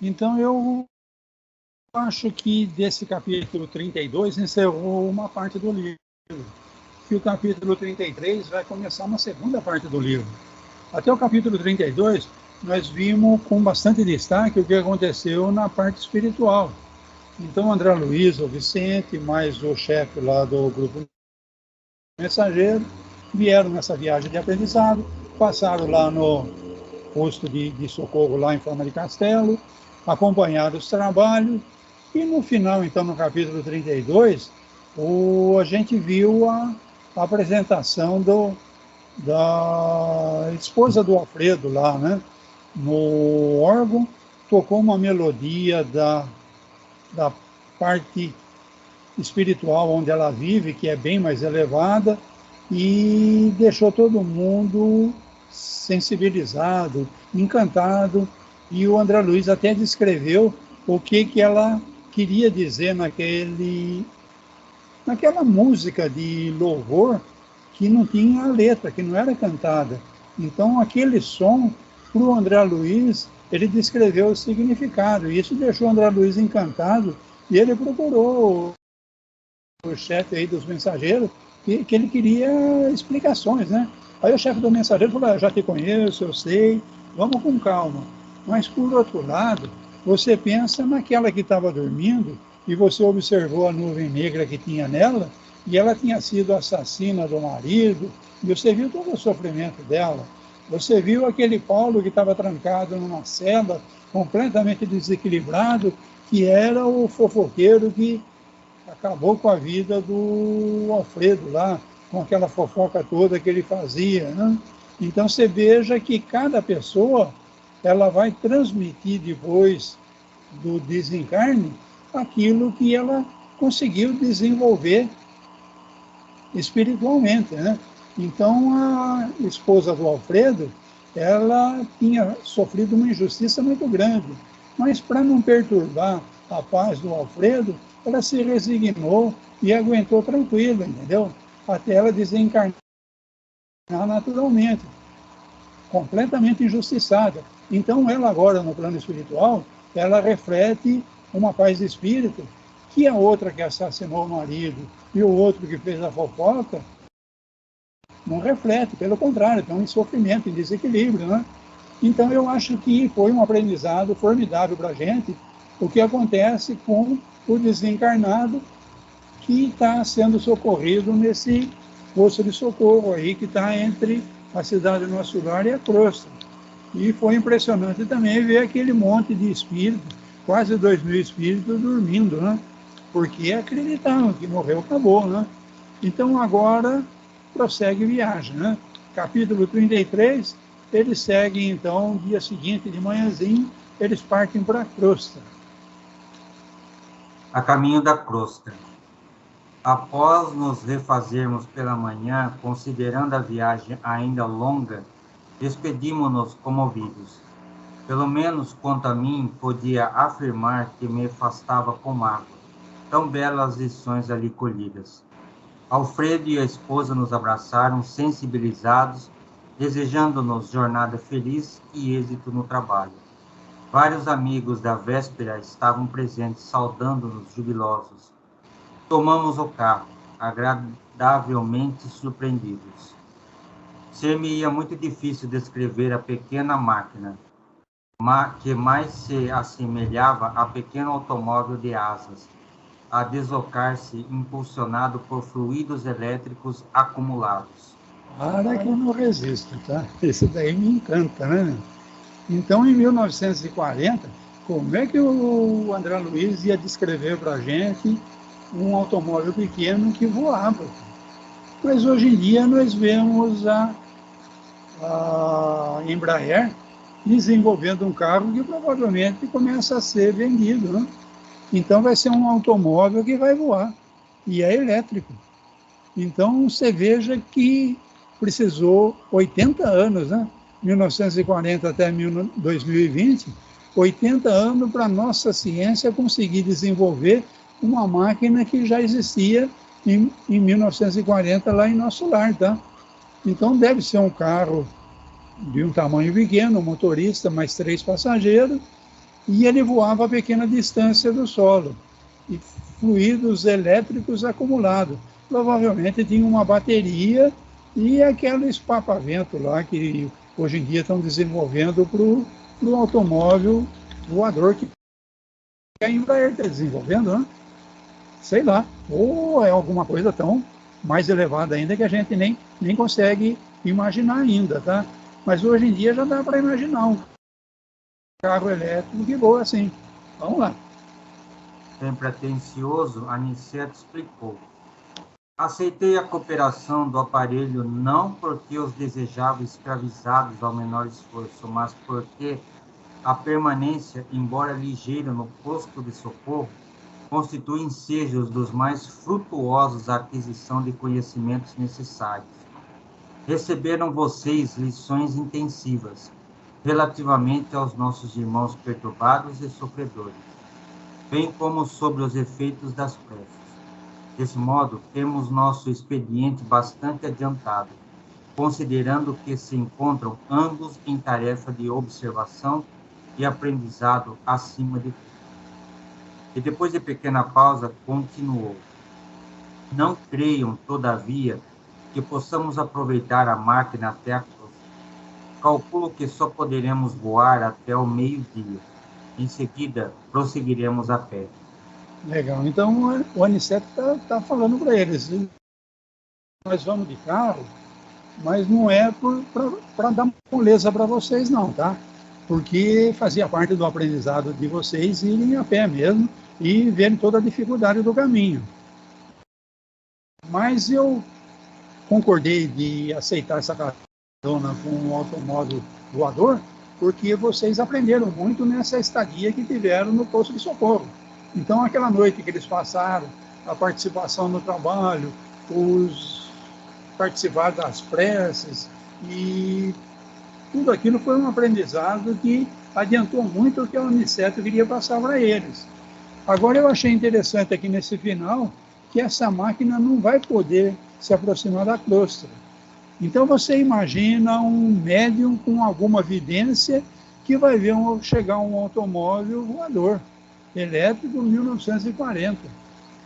Então, eu acho que desse capítulo 32 encerrou uma parte do livro. Que o capítulo 33 vai começar uma segunda parte do livro. Até o capítulo 32, nós vimos com bastante destaque o que aconteceu na parte espiritual. Então, André Luiz, o Vicente, mais o chefe lá do grupo mensageiro, vieram nessa viagem de aprendizado, passaram lá no posto de socorro lá em Forma de Castelo, acompanharam os trabalhos, e no final, então, no capítulo 32, a gente viu a apresentação da esposa do Alfredo lá, né? No órgão, tocou uma melodia da parte espiritual onde ela vive, que é bem mais elevada, e deixou todo mundo sensibilizado, encantado, e o André Luiz até descreveu o que ela queria dizer naquela música de louvor que não tinha a letra, que não era cantada. Então, aquele som, para o André Luiz, ele descreveu o significado, e isso deixou o André Luiz encantado, e ele procurou o chefe aí dos mensageiros, que ele queria explicações, né? Aí o chefe do mensageiro falou, eu já te conheço, eu sei, vamos com calma. Mas, por outro lado, você pensa naquela que estava dormindo, e você observou a nuvem negra que tinha nela, e ela tinha sido assassina do marido, e você viu todo o sofrimento dela. Você viu aquele Paulo que estava trancado numa cela, completamente desequilibrado, que era o fofoqueiro que acabou com a vida do Alfredo lá, com aquela fofoca toda que ele fazia, né? Então você veja que cada pessoa, ela vai transmitir depois do desencarne aquilo que ela conseguiu desenvolver espiritualmente, né? Então a esposa do Alfredo, ela tinha sofrido uma injustiça muito grande, mas para não perturbar a paz do Alfredo, ela se resignou e aguentou tranquila, entendeu? Até ela desencarnar naturalmente, completamente injustiçada. Então ela agora no plano espiritual, ela reflete uma paz de espírito que a outra que assassinou o marido e o outro que fez a fofoca não reflete, pelo contrário, estão em sofrimento, em desequilíbrio, né? Então eu acho que foi um aprendizado formidável para a gente, o que acontece com o desencarnado que está sendo socorrido nesse posto de socorro aí, que está entre a cidade do Nosso Lar e a crosta. E foi impressionante também ver aquele monte de espíritos, quase 2.000 espíritos dormindo, né? Porque acreditavam que morreu, acabou, né? Então agora prossegue viagem, né? Capítulo 33, eles seguem então, no dia seguinte, de manhãzinho, eles partem para a crosta. A caminho da crosta. Após nos refazermos pela manhã, considerando a viagem ainda longa, despedimos-nos comovidos. Pelo menos quanto a mim, podia afirmar que me afastava com mágoa. Tão belas lições ali colhidas. Alfredo e a esposa nos abraçaram, sensibilizados, desejando-nos jornada feliz e êxito no trabalho. Vários amigos da véspera estavam presentes, saudando-nos jubilosos. Tomamos o carro, agradavelmente surpreendidos. Ser-me-ia muito difícil descrever a pequena máquina, que mais se assemelhava a pequeno automóvel de asas, a deslocar-se impulsionado por fluidos elétricos acumulados. Para que eu não resisto, tá? Isso daí me encanta, né? Então, em 1940, como é que o André Luiz ia descrever para a gente um automóvel pequeno que voava? Mas hoje em dia nós vemos a Embraer desenvolvendo um carro que provavelmente começa a ser vendido, né? Então vai ser um automóvel que vai voar, e é elétrico. Então você veja que precisou 80 anos, né? 1940 até 2020, 80 anos para a nossa ciência conseguir desenvolver uma máquina que já existia em 1940 lá em Nosso Lar, tá? Então deve ser um carro de um tamanho pequeno, um motorista, mais 3 passageiros, e ele voava a pequena distância do solo, e fluidos elétricos acumulados. Provavelmente tinha uma bateria e aquele espapavento lá que hoje em dia estão desenvolvendo para o automóvel voador que a Embraer está desenvolvendo, né? Sei lá, ou é alguma coisa tão mais elevada ainda que a gente nem consegue imaginar ainda, tá? Mas hoje em dia já dá para imaginar um carro elétrico que voa assim. Vamos lá. Sempre atencioso, Aniceto explicou. Aceitei a cooperação do aparelho não porque os desejava escravizados ao menor esforço, mas porque a permanência, embora ligeira no posto de socorro, constitui ensejos dos mais frutuosos à aquisição de conhecimentos necessários. Receberam vocês lições intensivas relativamente aos nossos irmãos perturbados e sofredores, bem como sobre os efeitos das preces. Desse modo, temos nosso expediente bastante adiantado, considerando que se encontram ambos em tarefa de observação e aprendizado acima de tudo. E depois de pequena pausa, continuou. Não creiam, todavia, que possamos aproveitar a máquina até a costa. Calculo que só poderemos voar até o meio-dia. Em seguida, prosseguiremos a pé. Legal. Então, o Aniceto tá falando para eles. Nós vamos de carro, mas não é para dar moleza para vocês, não, tá? Porque fazia parte do aprendizado de vocês irem a pé mesmo e verem toda a dificuldade do caminho. Mas eu concordei de aceitar essa carona com um automóvel voador, porque vocês aprenderam muito nessa estadia que tiveram no posto de socorro. Então, aquela noite que eles passaram, a participação no trabalho, os participar das preces, e tudo aquilo foi um aprendizado que adiantou muito o que o Aniceto queria passar para eles. Agora, eu achei interessante aqui nesse final que essa máquina não vai poder se aproximar da crosta. Então, você imagina um médium com alguma vidência que vai ver chegar um automóvel voador elétrico 1940.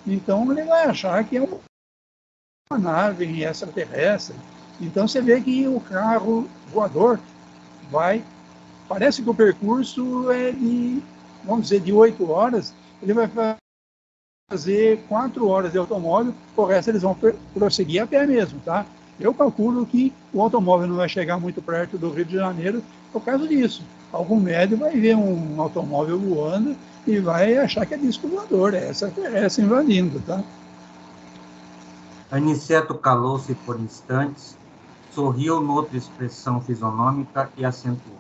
Então ele vai achar que é uma nave extraterrestre. Então você vê que o carro voador parece que o percurso é de, vamos dizer, de 8 horas, ele vai fazer 4 horas de automóvel, o resto eles vão prosseguir a pé mesmo, tá? Eu calculo que o automóvel não vai chegar muito perto do Rio de Janeiro por causa disso. Algum médium vai ver um automóvel voando e vai achar que é disco voador, é extraterrestre invadindo, tá? Aniceto calou-se por instantes, sorriu noutra expressão fisionômica e acentuou.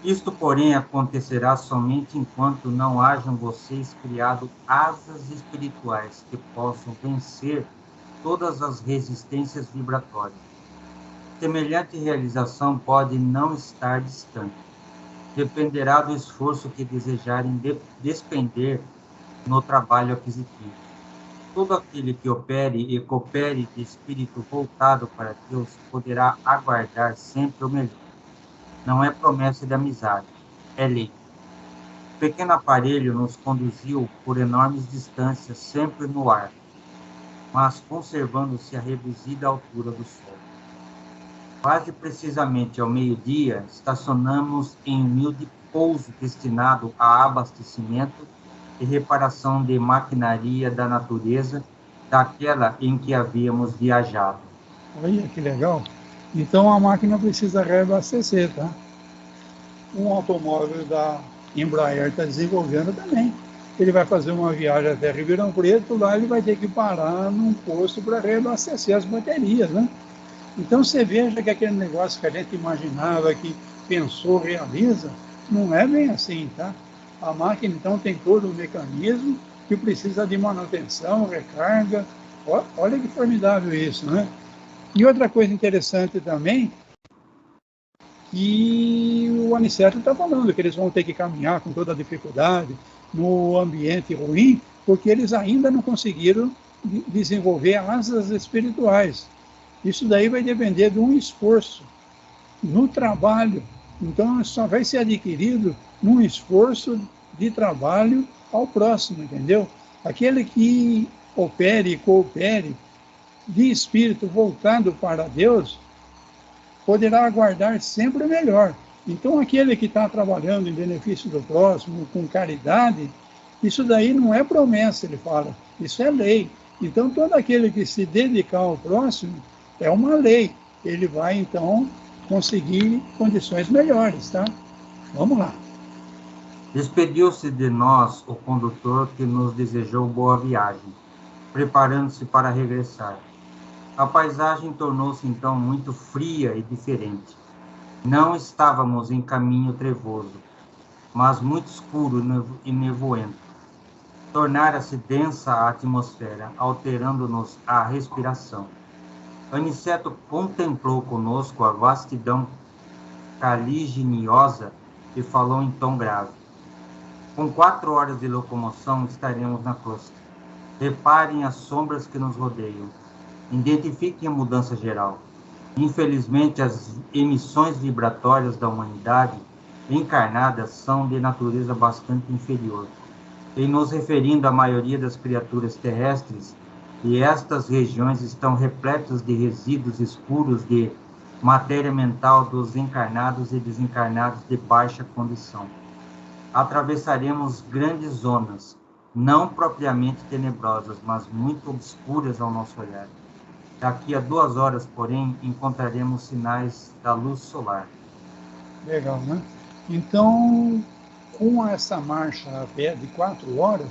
Isto, porém, acontecerá somente enquanto não hajam vocês criado asas espirituais que possam vencer todas as resistências vibratórias. Semelhante realização pode não estar distante. Dependerá do esforço que desejarem despender no trabalho aquisitivo. Todo aquele que opere e coopere de espírito voltado para Deus poderá aguardar sempre o melhor. Não é promessa de amizade, é lei. O pequeno aparelho nos conduziu por enormes distâncias, sempre no ar, mas conservando-se a reduzida altura do sol. Quase precisamente ao meio-dia, estacionamos em humilde pouso destinado a abastecimento e reparação de maquinaria da natureza, daquela em que havíamos viajado. Olha que legal. Então a máquina precisa reabastecer, tá? Um automóvel da Embraer está desenvolvendo também. Ele vai fazer uma viagem até Ribeirão Preto, lá ele vai ter que parar num posto para reabastecer as baterias, né? Então você veja que aquele negócio que a gente imaginava, que pensou, realiza, não é bem assim, tá? A máquina então tem todo um mecanismo que precisa de manutenção, recarga. Olha que formidável isso, né? E outra coisa interessante também, que o Aniceto está falando, que eles vão ter que caminhar com toda a dificuldade, no ambiente ruim, porque eles ainda não conseguiram desenvolver asas espirituais. Isso daí vai depender de um esforço no trabalho. Então, só vai ser adquirido num esforço de trabalho ao próximo, entendeu? Aquele que opere e coopere de espírito voltado para Deus, poderá aguardar sempre o melhor. Então, aquele que está trabalhando em benefício do próximo, com caridade, isso daí não é promessa, ele fala, isso é lei. Então, todo aquele que se dedicar ao próximo, é uma lei. Ele vai, então, conseguir condições melhores, tá? Vamos lá. Despediu-se de nós o condutor que nos desejou boa viagem, preparando-se para regressar. A paisagem tornou-se então muito fria e diferente. Não estávamos em caminho trevoso, mas muito escuro e nevoento. Tornara-se densa a atmosfera, alterando-nos a respiração. Aniceto contemplou conosco a vastidão caliginiosa e falou em tom grave. Com 4 horas de locomoção estaremos na costa. Reparem as sombras que nos rodeiam. Identifiquem a mudança geral. Infelizmente, as emissões vibratórias da humanidade encarnada são de natureza bastante inferior. Em nos referindo à maioria das criaturas terrestres, e estas regiões estão repletas de resíduos escuros de matéria mental dos encarnados e desencarnados de baixa condição. Atravessaremos grandes zonas, não propriamente tenebrosas, mas muito obscuras ao nosso olhar. Daqui a 2 horas, porém, encontraremos sinais da luz solar. Legal, né? Então, com essa marcha a pé de 4 horas,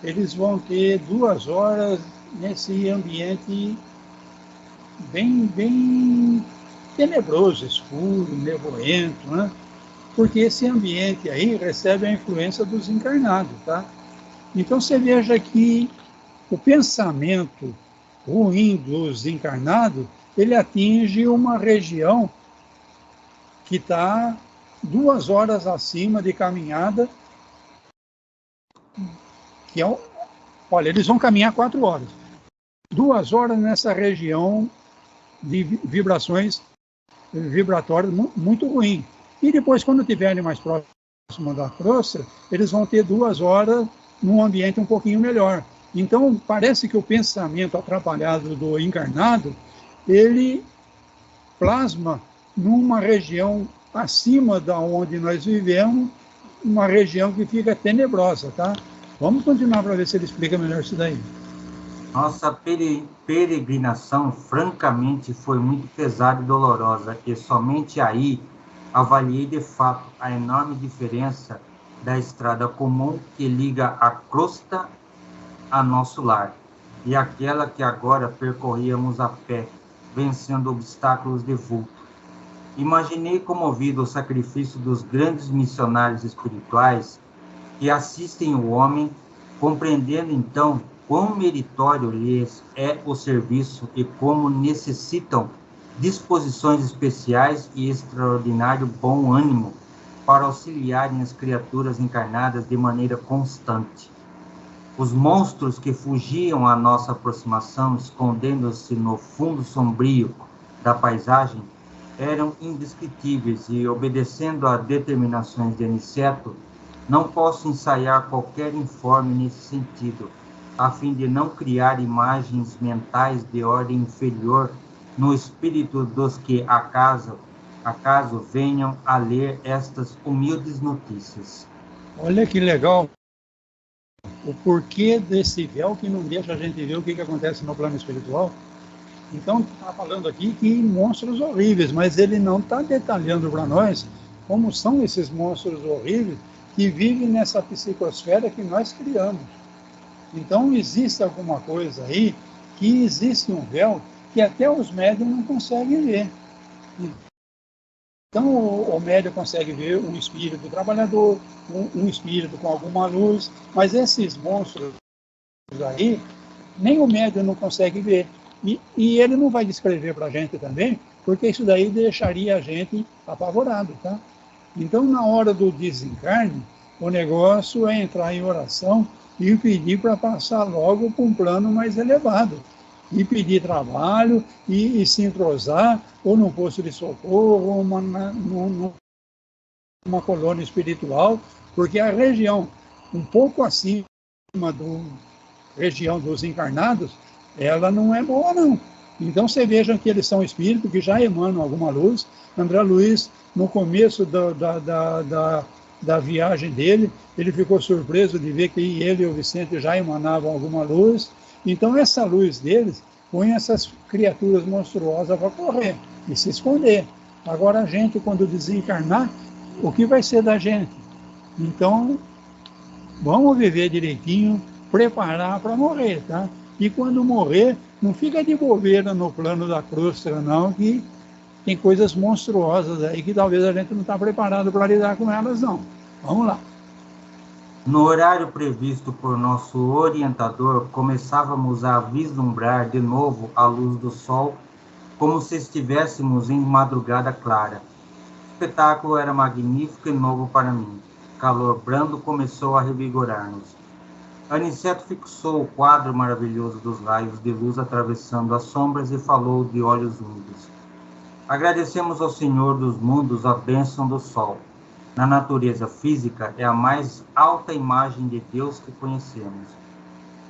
eles vão ter 2 horas nesse ambiente bem tenebroso, escuro, nevoento, né? Porque esse ambiente aí recebe a influência dos encarnados, tá? Então, você veja que o pensamento ruim dos encarnados, ele atinge uma região que está 2 horas acima de caminhada, que é, olha, eles vão caminhar 4 horas. 2 horas nessa região de vibrações vibratórias muito ruim. E depois, quando estiverem mais próximo da crosta, eles vão ter 2 horas num ambiente um pouquinho melhor. Então, parece que o pensamento atrapalhado do encarnado, ele plasma numa região acima da onde nós vivemos, uma região que fica tenebrosa, tá? Vamos continuar para ver se ele explica melhor isso daí. Nossa peregrinação, francamente, foi muito pesada e dolorosa, e somente aí avaliei de fato a enorme diferença da estrada comum que liga a crosta a nosso lar, e aquela que agora percorríamos a pé, vencendo obstáculos de vulto. Imaginei comovido o sacrifício dos grandes missionários espirituais que assistem o homem, compreendendo então quão meritório lhes é o serviço e como necessitam disposições especiais e extraordinário bom ânimo para auxiliarem as criaturas encarnadas de maneira constante. Os monstros que fugiam à nossa aproximação, escondendo-se no fundo sombrio da paisagem, eram indescritíveis e, obedecendo a determinações de Aniceto, não posso ensaiar qualquer informe nesse sentido, a fim de não criar imagens mentais de ordem inferior no espírito dos que acaso venham a ler estas humildes notícias. Olha que legal o porquê desse véu que não deixa a gente ver o que acontece no plano espiritual. Então, está falando aqui que monstros horríveis, mas ele não está detalhando para nós como são esses monstros horríveis que vivem nessa psicosfera que nós criamos. Então, existe alguma coisa aí, que existe um véu que até os médiuns não conseguem ver. Então, o médium consegue ver um espírito trabalhador, um espírito com alguma luz, mas esses monstros aí, nem o médium não consegue ver. E ele não vai descrever para a gente também, porque isso daí deixaria a gente apavorado, tá? Então, na hora do desencarne, o negócio é entrar em oração e pedir para passar logo para um plano mais elevado. E pedir trabalho, e se entrosar, ou num posto de socorro, ou num uma colônia espiritual, porque a região um pouco acima da região dos encarnados, ela não é boa, não. Então, você veja que eles são espíritos que já emanam alguma luz. André Luiz, no começo da viagem dele, ele ficou surpreso de ver que ele e o Vicente já emanavam alguma luz. Então, essa luz deles põe essas criaturas monstruosas para correr e se esconder. Agora, a gente, quando desencarnar, o que vai ser da gente? Então, vamos viver direitinho, preparar para morrer, tá? E quando morrer, não fica de bobeira no plano da crosta, não, que tem coisas monstruosas aí que talvez a gente não está preparado para lidar com elas, não. Vamos lá. No horário previsto por nosso orientador, começávamos a vislumbrar de novo a luz do sol, como se estivéssemos em madrugada clara. O espetáculo era magnífico e novo para mim. O calor brando começou a revigorar-nos. Aniceto fixou o quadro maravilhoso dos raios de luz atravessando as sombras e falou de olhos úmidos. Agradecemos ao Senhor dos mundos a bênção do sol. Na natureza física é a mais alta imagem de Deus que conhecemos.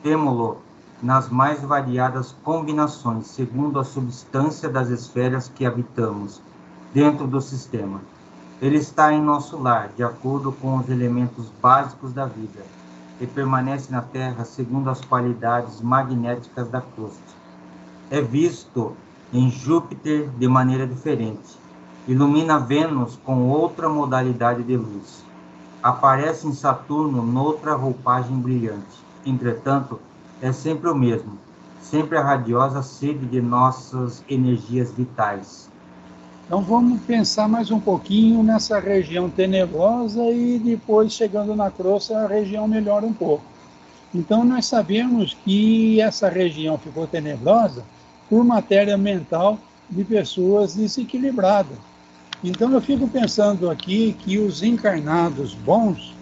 Temo-lo nas mais variadas combinações, segundo a substância das esferas que habitamos, dentro do sistema. Ele está em nosso lar, de acordo com os elementos básicos da vida, e permanece na Terra segundo as qualidades magnéticas da crosta. É visto em Júpiter de maneira diferente. Ilumina Vênus com outra modalidade de luz. Aparece em Saturno noutra roupagem brilhante. Entretanto, é sempre o mesmo, sempre a radiosa sede de nossas energias vitais. Então vamos pensar mais um pouquinho nessa região tenebrosa e depois, chegando na crosta, a região melhora um pouco. Então nós sabemos que essa região ficou tenebrosa por matéria mental de pessoas desequilibradas. Então eu fico pensando aqui que os encarnados bons,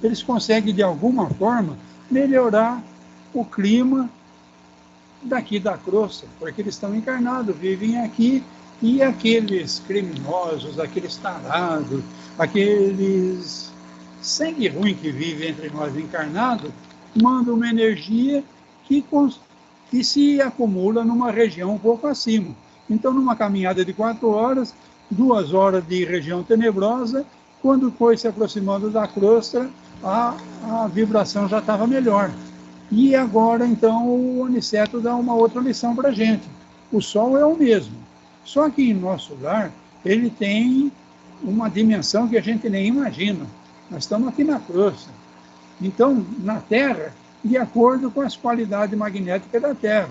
eles conseguem de alguma forma melhorar o clima daqui da crosta, porque eles estão encarnados, vivem aqui. E aqueles criminosos, aqueles tarados, aqueles sangue ruim que vivem entre nós encarnados, mandam uma energia que se acumula numa região um pouco acima. Então, numa caminhada de 4 horas, 2 horas de região tenebrosa, quando foi se aproximando da crosta, a vibração já estava melhor. E agora, então, o Aniceto dá uma outra lição para a gente. O Sol é o mesmo. Só que em nosso lar, ele tem uma dimensão que a gente nem imagina. Nós estamos aqui na crosta. Então, na Terra, de acordo com as qualidades magnéticas da Terra.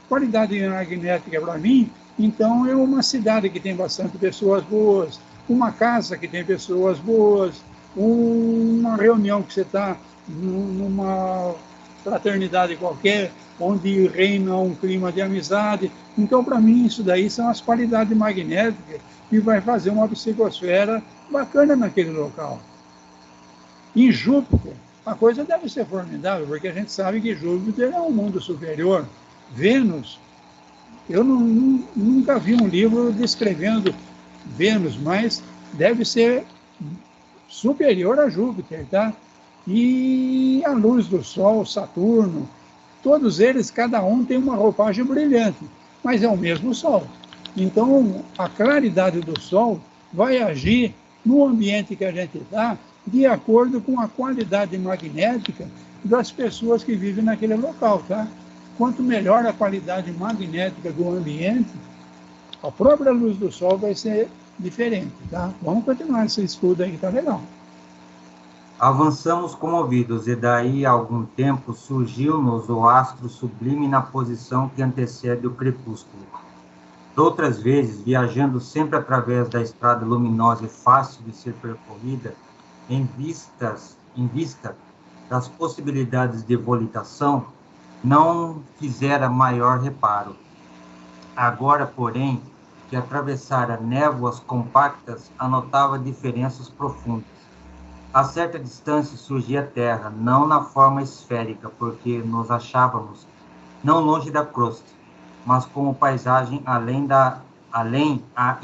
Qualidade magnética para mim, então, é uma cidade que tem bastante pessoas boas, uma casa que tem pessoas boas, uma reunião que você está numa fraternidade qualquer, onde reina um clima de amizade. Então, para mim, isso daí são as qualidades magnéticas que vai fazer uma psicosfera bacana naquele local. Em Júpiter, a coisa deve ser formidável, porque a gente sabe que Júpiter é um mundo superior. Vênus, eu nunca vi um livro descrevendo Vênus, mas deve ser superior a Júpiter, tá? E a luz do Sol, Saturno, todos eles, cada um tem uma roupagem brilhante, mas é o mesmo Sol. Então, a claridade do Sol vai agir no ambiente que a gente está, de acordo com a qualidade magnética das pessoas que vivem naquele local, tá? Quanto melhor a qualidade magnética do ambiente, a própria luz do Sol vai ser diferente, tá? Vamos continuar esse estudo aí, que tá legal. Avançamos comovidos, e daí a algum tempo surgiu-nos o astro sublime na posição que antecede o crepúsculo. Outras vezes, viajando sempre através da estrada luminosa e fácil de ser percorrida, em vista das possibilidades de volitação, não fizera maior reparo. Agora, porém, que atravessara névoas compactas, anotava diferenças profundas. A certa distância surgia a Terra, não na forma esférica, porque nos achávamos não longe da crosta, mas como paisagem além a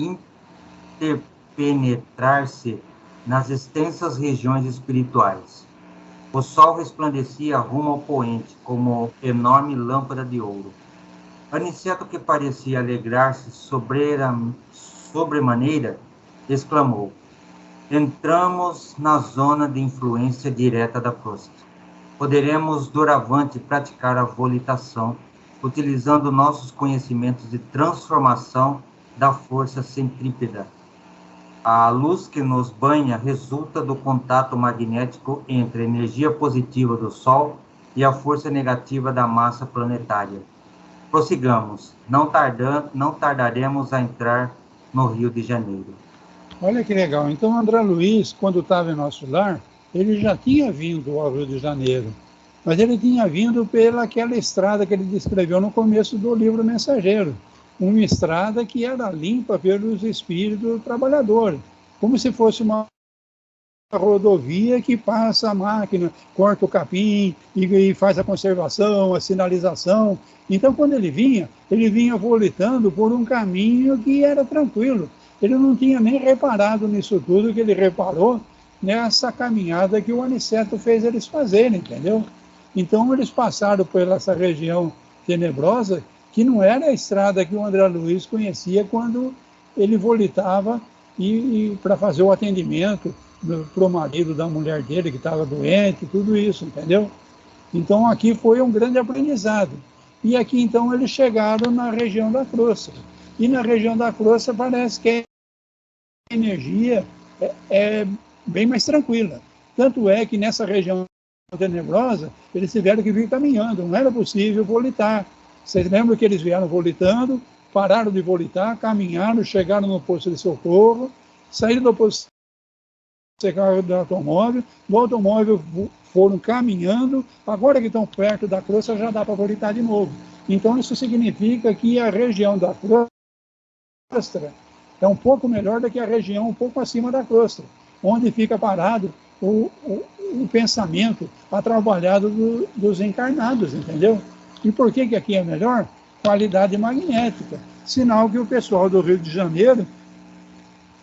interpenetrar-se nas extensas regiões espirituais. O sol resplandecia rumo ao poente, como enorme lâmpada de ouro. Aniceto, que parecia alegrar-se sobremaneira, exclamou: entramos na zona de influência direta da crosta. Poderemos, doravante, praticar a volitação, utilizando nossos conhecimentos de transformação da força centrípeta. A luz que nos banha resulta do contato magnético entre a energia positiva do Sol e a força negativa da massa planetária. Prossigamos, não tardaremos a entrar no Rio de Janeiro. Olha que legal. Então, André Luiz, quando estava em nosso lar, ele já tinha vindo ao Rio de Janeiro, mas ele tinha vindo pelaquela estrada que ele descreveu no começo do livro Mensageiro, uma estrada que era limpa pelos espíritos trabalhadores, como se fosse uma rodovia que passa a máquina, corta o capim e faz a conservação, a sinalização. Então, quando ele vinha volitando por um caminho que era tranquilo. Ele não tinha nem reparado nisso tudo que ele reparou nessa caminhada que o Aniceto fez eles fazerem, entendeu? Então, eles passaram por essa região tenebrosa, que não era a estrada que o André Luiz conhecia quando ele volitava para fazer o atendimento para o marido da mulher dele, que estava doente, tudo isso, entendeu? Então, aqui foi um grande aprendizado. E aqui, então, eles chegaram na região da crosta. E na região da crosta parece que a energia é bem mais tranquila. Tanto é que nessa região tenebrosa, eles tiveram que vir caminhando, não era possível volitar. Vocês lembram que eles vieram volitando, pararam de volitar, caminharam, chegaram no posto de socorro, saíram do posto de socorro do automóvel foram caminhando, agora que estão perto da crosta já dá para volitar de novo. Então isso significa que a região da crosta é um pouco melhor do que a região um pouco acima da crosta, onde fica parado o pensamento atrapalhado dos encarnados, entendeu? E por que aqui é melhor? Qualidade magnética. Sinal que o pessoal do Rio de Janeiro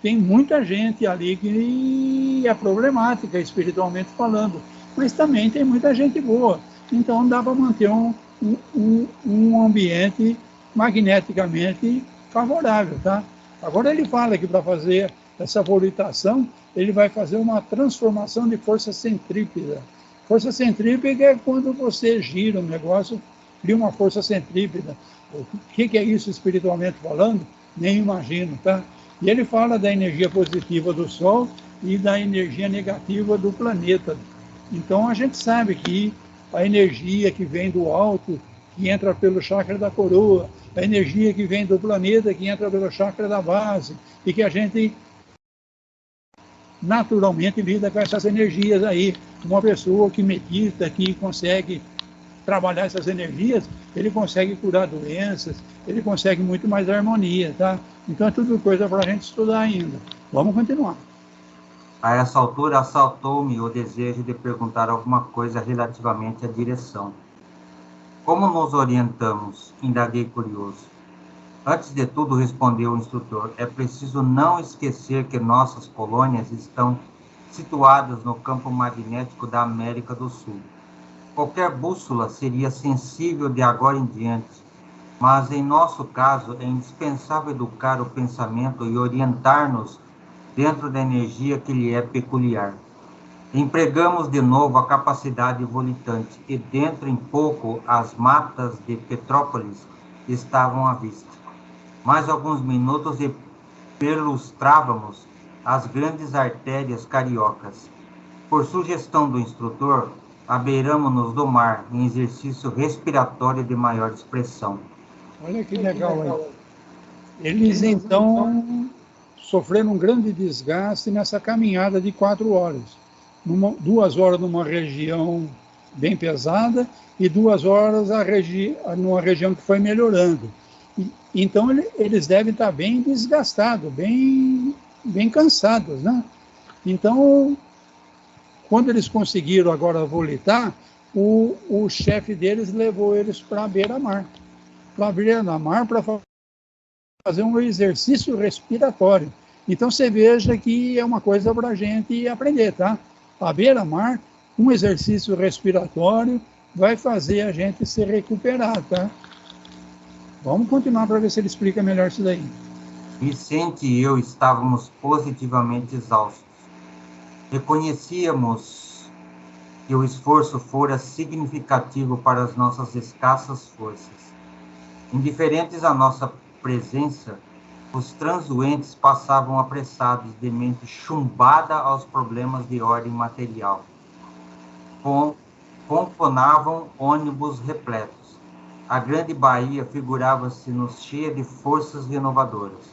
tem muita gente ali que é problemática, espiritualmente falando, mas também tem muita gente boa. Então dá para manter um ambiente magneticamente favorável, tá? Agora ele fala que para fazer essa volitação, ele vai fazer uma transformação de força centrípeta. Força centrípeta é quando você gira um negócio, cria uma força centrípeta. O que é isso espiritualmente falando? Nem imagino, tá? E ele fala da energia positiva do Sol e da energia negativa do planeta. Então a gente sabe que a energia que vem do alto, que entra pelo chakra da coroa, a energia que vem do planeta, que entra pelo chakra da base, e que a gente naturalmente lida com essas energias aí. Uma pessoa que medita, que consegue trabalhar essas energias, ele consegue curar doenças, ele consegue muito mais harmonia, tá? Então é tudo coisa para a gente estudar ainda. Vamos continuar. A essa altura, assaltou-me o desejo de perguntar alguma coisa relativamente à direção. Como nos orientamos? Indaguei curioso. Antes de tudo, respondeu o instrutor, é preciso não esquecer que nossas colônias estão situadas no campo magnético da América do Sul. Qualquer bússola seria sensível de agora em diante, mas em nosso caso é indispensável educar o pensamento e orientar-nos dentro da energia que lhe é peculiar. Empregamos de novo a capacidade volitante e dentro em pouco as matas de Petrópolis estavam à vista. Mais alguns minutos e perlustrávamos as grandes artérias cariocas. Por sugestão do instrutor, abeiramos-nos do mar em exercício respiratório de maior expressão. Olha que legal aí. Eles então sofreram um grande desgaste nessa caminhada de 4 horas. 2 horas numa região bem pesada e 2 horas numa região que foi melhorando. Então eles devem estar bem desgastados, bem cansados, né? Então, quando eles conseguiram agora volitar, o chefe deles levou eles para a beira-mar. Para a beira-mar para fazer um exercício respiratório. Então você veja que é uma coisa para a gente aprender, tá? A beira-mar, um exercício respiratório vai fazer a gente se recuperar, tá? Vamos continuar para ver se ele explica melhor isso daí. Vicente e eu estávamos positivamente exaustos. Reconhecíamos que o esforço fora significativo para as nossas escassas forças. Indiferentes à nossa presença, os transuentes passavam apressados, de mente chumbada aos problemas de ordem material. Confonavam ônibus repletos. A grande Bahia figurava-se-nos cheia de forças renovadoras.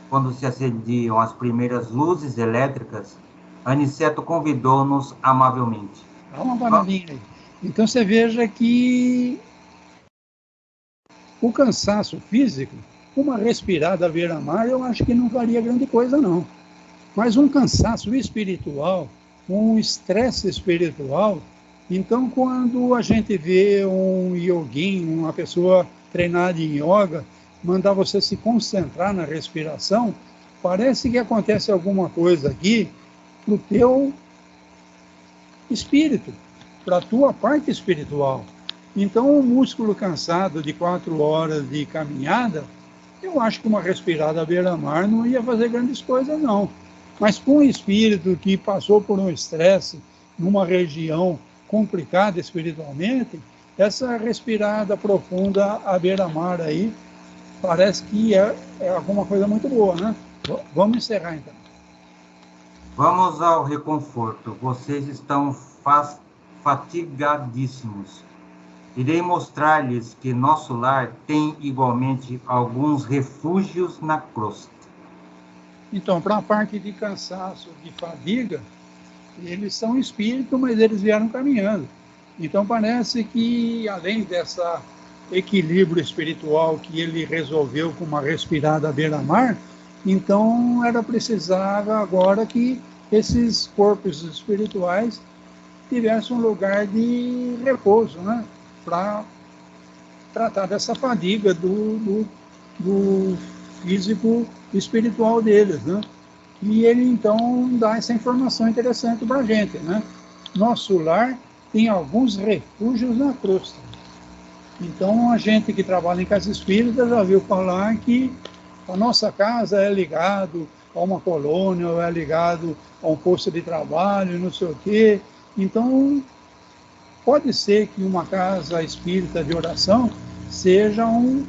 Quando se acendiam as primeiras luzes elétricas, Aniceto convidou-nos amavelmente. Dá uma paradinha aí. Então você veja que o cansaço físico, uma respirada à beira-mar, eu acho que não faria grande coisa, não. Mas um cansaço espiritual, um estresse espiritual, então quando a gente vê um yogin, uma pessoa treinada em yoga, mandar você se concentrar na respiração, parece que acontece alguma coisa aqui para o teu espírito, para a tua parte espiritual. Então, um músculo cansado de 4 horas de caminhada, eu acho que uma respirada à beira-mar não ia fazer grandes coisas, não. Mas com um espírito que passou por um estresse numa região complicada espiritualmente, essa respirada profunda à beira-mar aí, parece que é alguma coisa muito boa, né? Vamos encerrar, então. Vamos ao reconforto. Vocês estão fatigadíssimos. Irei mostrar-lhes que nosso lar tem igualmente alguns refúgios na crosta. Então, para a parte de cansaço, de fadiga, eles são espírito, mas eles vieram caminhando. Então parece que, além desse equilíbrio espiritual que ele resolveu com uma respirada à beira-mar, então era precisava agora que esses corpos espirituais tivessem um lugar de repouso, né? Para tratar dessa fadiga do físico espiritual deles, né? E ele então dá essa informação interessante para a gente, né? Nosso lar tem alguns refúgios na crosta. Então a gente que trabalha em casa espírita já viu falar que a nossa casa é ligado a uma colônia, ou é ligado a um posto de trabalho, não sei o quê. Então pode ser que uma casa espírita de oração seja um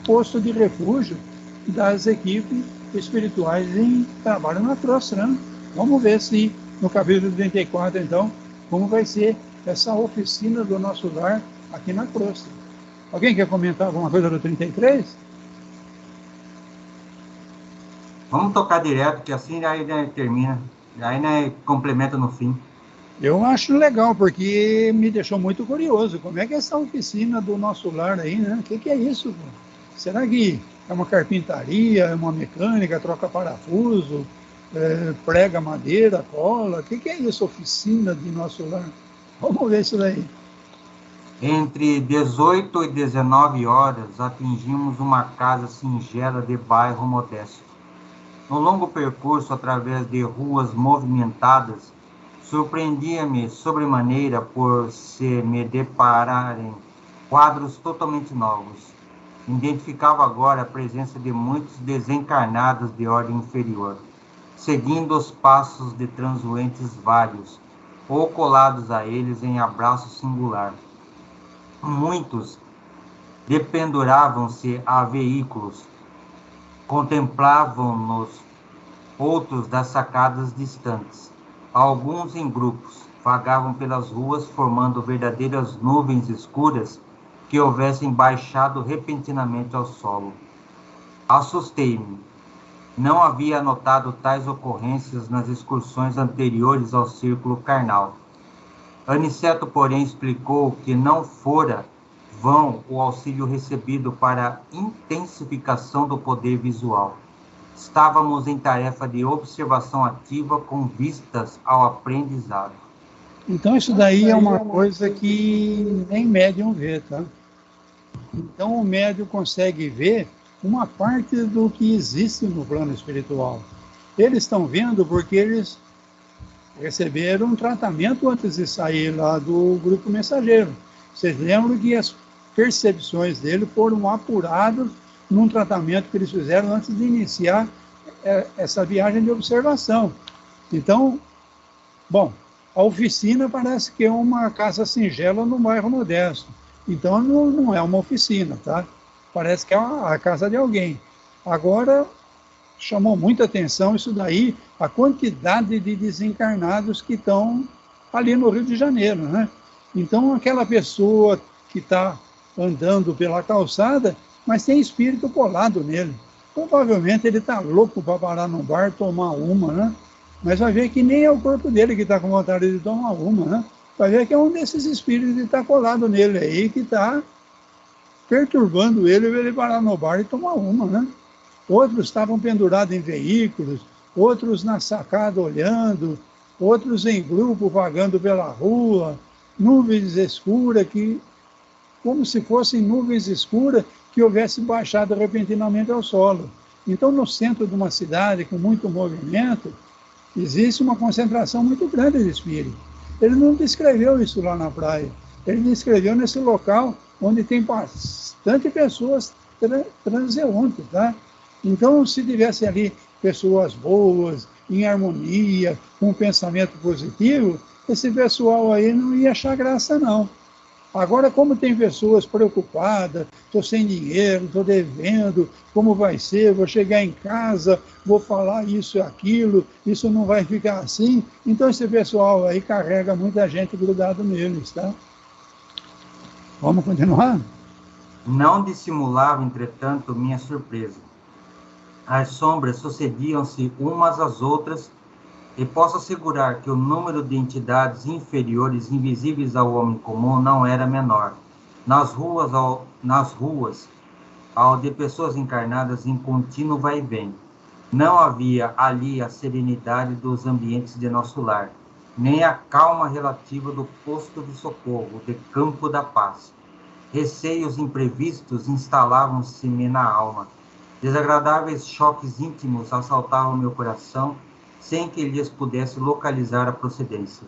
posto de refúgio das equipes espirituais em trabalho na crosta, né? Vamos ver se no capítulo 34, então, como vai ser essa oficina do nosso lar aqui na crosta. Alguém quer comentar alguma coisa do 33? Vamos tocar direto, que assim aí termina. Aí complementa no fim. Eu acho legal, porque me deixou muito curioso. Como é que é essa oficina do nosso lar aí, né? O que é isso? Será que é uma carpintaria, é uma mecânica, troca parafuso, prega madeira, cola? O que é isso, oficina de nosso lar? Vamos ver isso daí. Entre 18 e 19 horas, atingimos uma casa singela de bairro modesto. No longo percurso, através de ruas movimentadas, surpreendia-me sobremaneira por se me depararem quadros totalmente novos. Identificava agora a presença de muitos desencarnados de ordem inferior, seguindo os passos de transuentes vários, ou colados a eles em abraço singular. Muitos dependuravam-se a veículos, contemplavam-nos outros das sacadas distantes. Alguns em grupos vagavam pelas ruas, formando verdadeiras nuvens escuras que houvessem baixado repentinamente ao solo. Assustei-me. Não havia notado tais ocorrências nas excursões anteriores ao círculo carnal. Aniceto, porém, explicou que não fora vão o auxílio recebido para a intensificação do poder visual. Estávamos em tarefa de observação ativa com vistas ao aprendizado. Então isso daí é uma coisa que nem médium vê, tá? Então o médium consegue ver uma parte do que existe no plano espiritual. Eles estão vendo porque eles receberam um tratamento antes de sair lá do grupo mensageiro. Vocês lembram que as percepções dele foram apuradas num tratamento que eles fizeram antes de iniciar essa viagem de observação. Então, bom, a oficina parece que é uma casa singela no bairro Modesto. Então, não é uma oficina, tá? Parece que é a casa de alguém. Agora, chamou muita atenção isso daí, a quantidade de desencarnados que estão ali no Rio de Janeiro, né? Então, aquela pessoa que está andando pela calçada, mas tem espírito colado nele. Provavelmente ele está louco para parar no bar, tomar uma, né? Mas vai ver que nem é o corpo dele que está com vontade de tomar uma, né? Vai ver que é um desses espíritos que está colado nele aí, que está perturbando ele para ele parar no bar e tomar uma, né? Outros estavam pendurados em veículos, outros na sacada olhando, outros em grupo vagando pela rua, nuvens escuras, como se fossem nuvens escuras que houvesse baixado repentinamente ao solo. Então, no centro de uma cidade com muito movimento, existe uma concentração muito grande de espíritos. Ele não descreveu isso lá na praia, ele descreveu nesse local onde tem bastante pessoas transeuntes, tá? Então, se tivesse ali pessoas boas, em harmonia, com um pensamento positivo, esse pessoal aí não ia achar graça, não. Agora, como tem pessoas preocupadas, estou sem dinheiro, estou devendo, como vai ser, vou chegar em casa, vou falar isso e aquilo, isso não vai ficar assim, então esse pessoal aí carrega muita gente grudado neles, tá? Vamos continuar? Não dissimulava, entretanto, minha surpresa. As sombras sucediam-se umas às outras, e posso assegurar que o número de entidades inferiores invisíveis ao homem comum não era menor. Nas ruas, ao de pessoas encarnadas em contínuo vai e vem. Não havia ali a serenidade dos ambientes de nosso lar, nem a calma relativa do posto de socorro, de campo da paz. Receios imprevistos instalavam-se-me na alma. Desagradáveis choques íntimos assaltavam meu coração, sem que lhes pudesse localizar a procedência.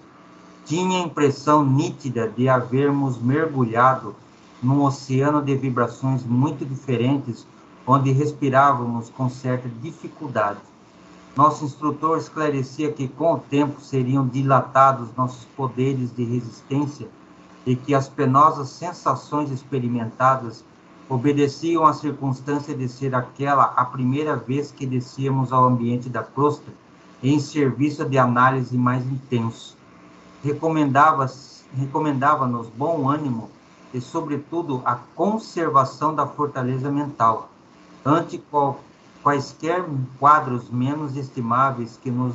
Tinha a impressão nítida de havermos mergulhado num oceano de vibrações muito diferentes, onde respirávamos com certa dificuldade. Nosso instrutor esclarecia que com o tempo seriam dilatados nossos poderes de resistência e que as penosas sensações experimentadas obedeciam à circunstância de ser aquela a primeira vez que descíamos ao ambiente da crosta em serviço de análise mais intenso. Recomendava-nos bom ânimo e, sobretudo, a conservação da fortaleza mental, ante quaisquer quadros menos estimáveis que nos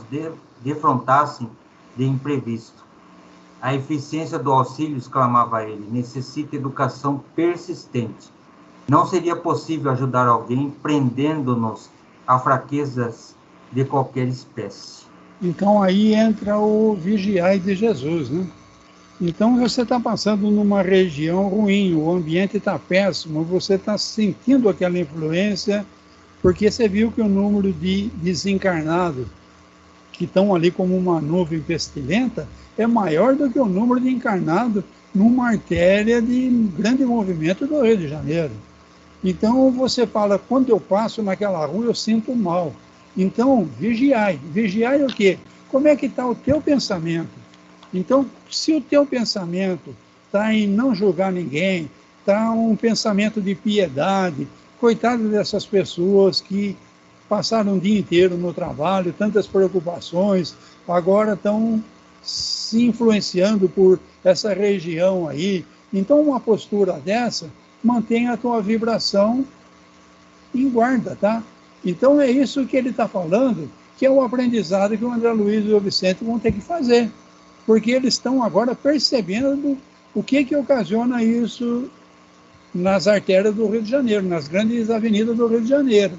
defrontassem de imprevisto. A eficiência do auxílio, exclamava ele, necessita educação persistente. Não seria possível ajudar alguém prendendo-nos a fraquezas de qualquer espécie. Então aí entra o vigiai de Jesus, né? Então você está passando numa região ruim, o ambiente está péssimo, você está sentindo aquela influência, porque você viu que o número de desencarnados que estão ali como uma nuvem pestilenta é maior do que o número de encarnados numa artéria de grande movimento do Rio de Janeiro. Então você fala, quando eu passo naquela rua eu sinto mal. Então, vigiai. Vigiai o quê? Como é que está o teu pensamento? Então, se o teu pensamento está em não julgar ninguém, está um pensamento de piedade, coitado dessas pessoas que passaram o dia inteiro no trabalho, tantas preocupações, agora estão se influenciando por essa região aí. Então, uma postura dessa mantém a tua vibração em guarda, tá? Então é isso que ele está falando, que é o aprendizado que o André Luiz e o Vicente vão ter que fazer, porque eles estão agora percebendo o que ocasiona isso nas artérias do Rio de Janeiro, nas grandes avenidas do Rio de Janeiro.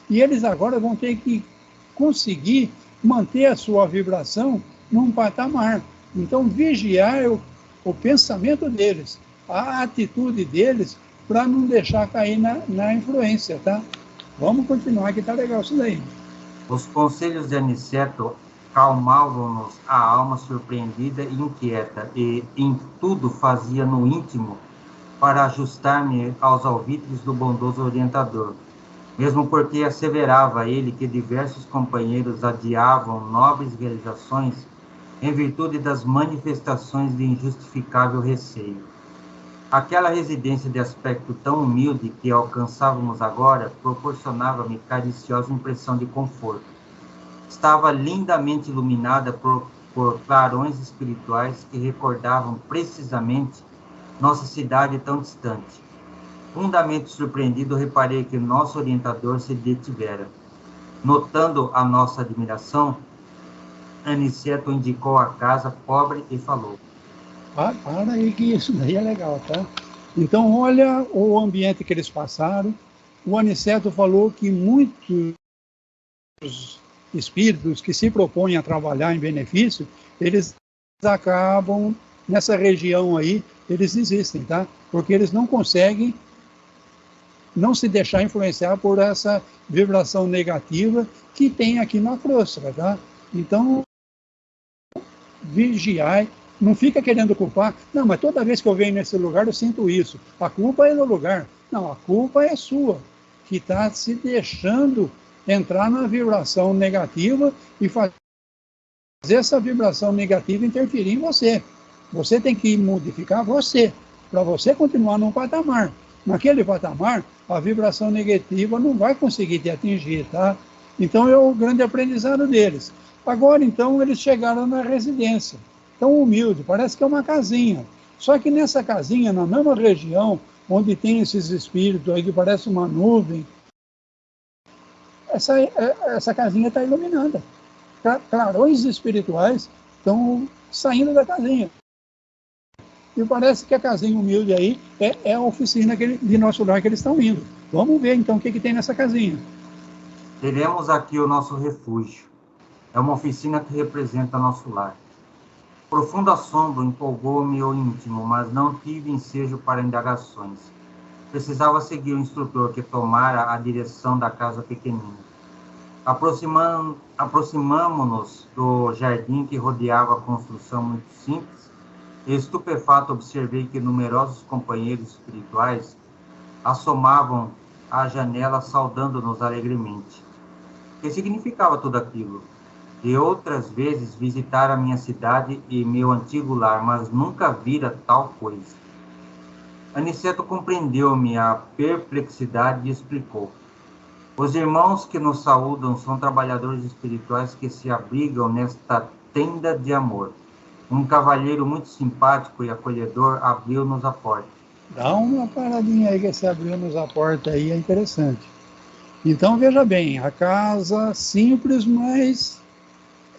E eles agora vão ter que conseguir manter a sua vibração num patamar. Então, vigiar o pensamento deles, a atitude deles, para não deixar cair na influência, tá? Vamos continuar, que tá legal isso daí. Os conselhos de Aniceto calmavam-nos a alma surpreendida e inquieta, e em tudo fazia no íntimo para ajustar-me aos alvitres do bondoso orientador, mesmo porque asseverava ele que diversos companheiros adiavam nobres realizações em virtude das manifestações de injustificável receio. Aquela residência de aspecto tão humilde que alcançávamos agora proporcionava-me cariciosa impressão de conforto. Estava lindamente iluminada por clarões espirituais que recordavam precisamente nossa cidade tão distante. Fundamente surpreendido, reparei que nosso orientador se detivera. Notando a nossa admiração, Aniceto indicou a casa pobre e falou: Para aí que isso daí é legal, tá? Então, olha o ambiente que eles passaram. O Aniceto falou que muitos espíritos que se propõem a trabalhar em benefício, eles acabam, nessa região aí, eles desistem, tá? Porque eles não conseguem não se deixar influenciar por essa vibração negativa que tem aqui na crosta, tá? Então, vigiai, não fica querendo culpar. Não, mas toda vez que eu venho nesse lugar eu sinto isso. A culpa é no lugar. Não, a culpa é sua, que está se deixando entrar na vibração negativa e fazer essa vibração negativa interferir em você. Você tem que modificar você, para você continuar num patamar. Naquele patamar, a vibração negativa não vai conseguir te atingir, tá? Então, é o grande aprendizado deles. Agora, então, eles chegaram na residência. Tão humilde, parece que é uma casinha. Só que nessa casinha, na mesma região, onde tem esses espíritos aí que parece uma nuvem, essa casinha está iluminada. Clarões espirituais estão saindo da casinha. E parece que a casinha humilde aí é a oficina de nosso lar que eles estão indo. Vamos ver então o que tem nessa casinha. Teremos aqui o nosso refúgio. É uma oficina que representa nosso lar. Profundo assombro empolgou-me o íntimo, mas não tive ensejo para indagações. Precisava seguir o instrutor que tomara a direção da casa pequenina. Aproximamo-nos do jardim que rodeava a construção muito simples. Estupefato, observei que numerosos companheiros espirituais assomavam à janela, saudando-nos alegremente. O que significava tudo aquilo? De outras vezes visitara a minha cidade e meu antigo lar, mas nunca vira tal coisa. Aniceto compreendeu-me a perplexidade e explicou: os irmãos que nos saúdam são trabalhadores espirituais que se abrigam nesta tenda de amor. Um cavalheiro muito simpático e acolhedor abriu-nos a porta. Dá uma paradinha aí que você abriu-nos a porta aí, é interessante. Então, veja bem, a casa simples, mas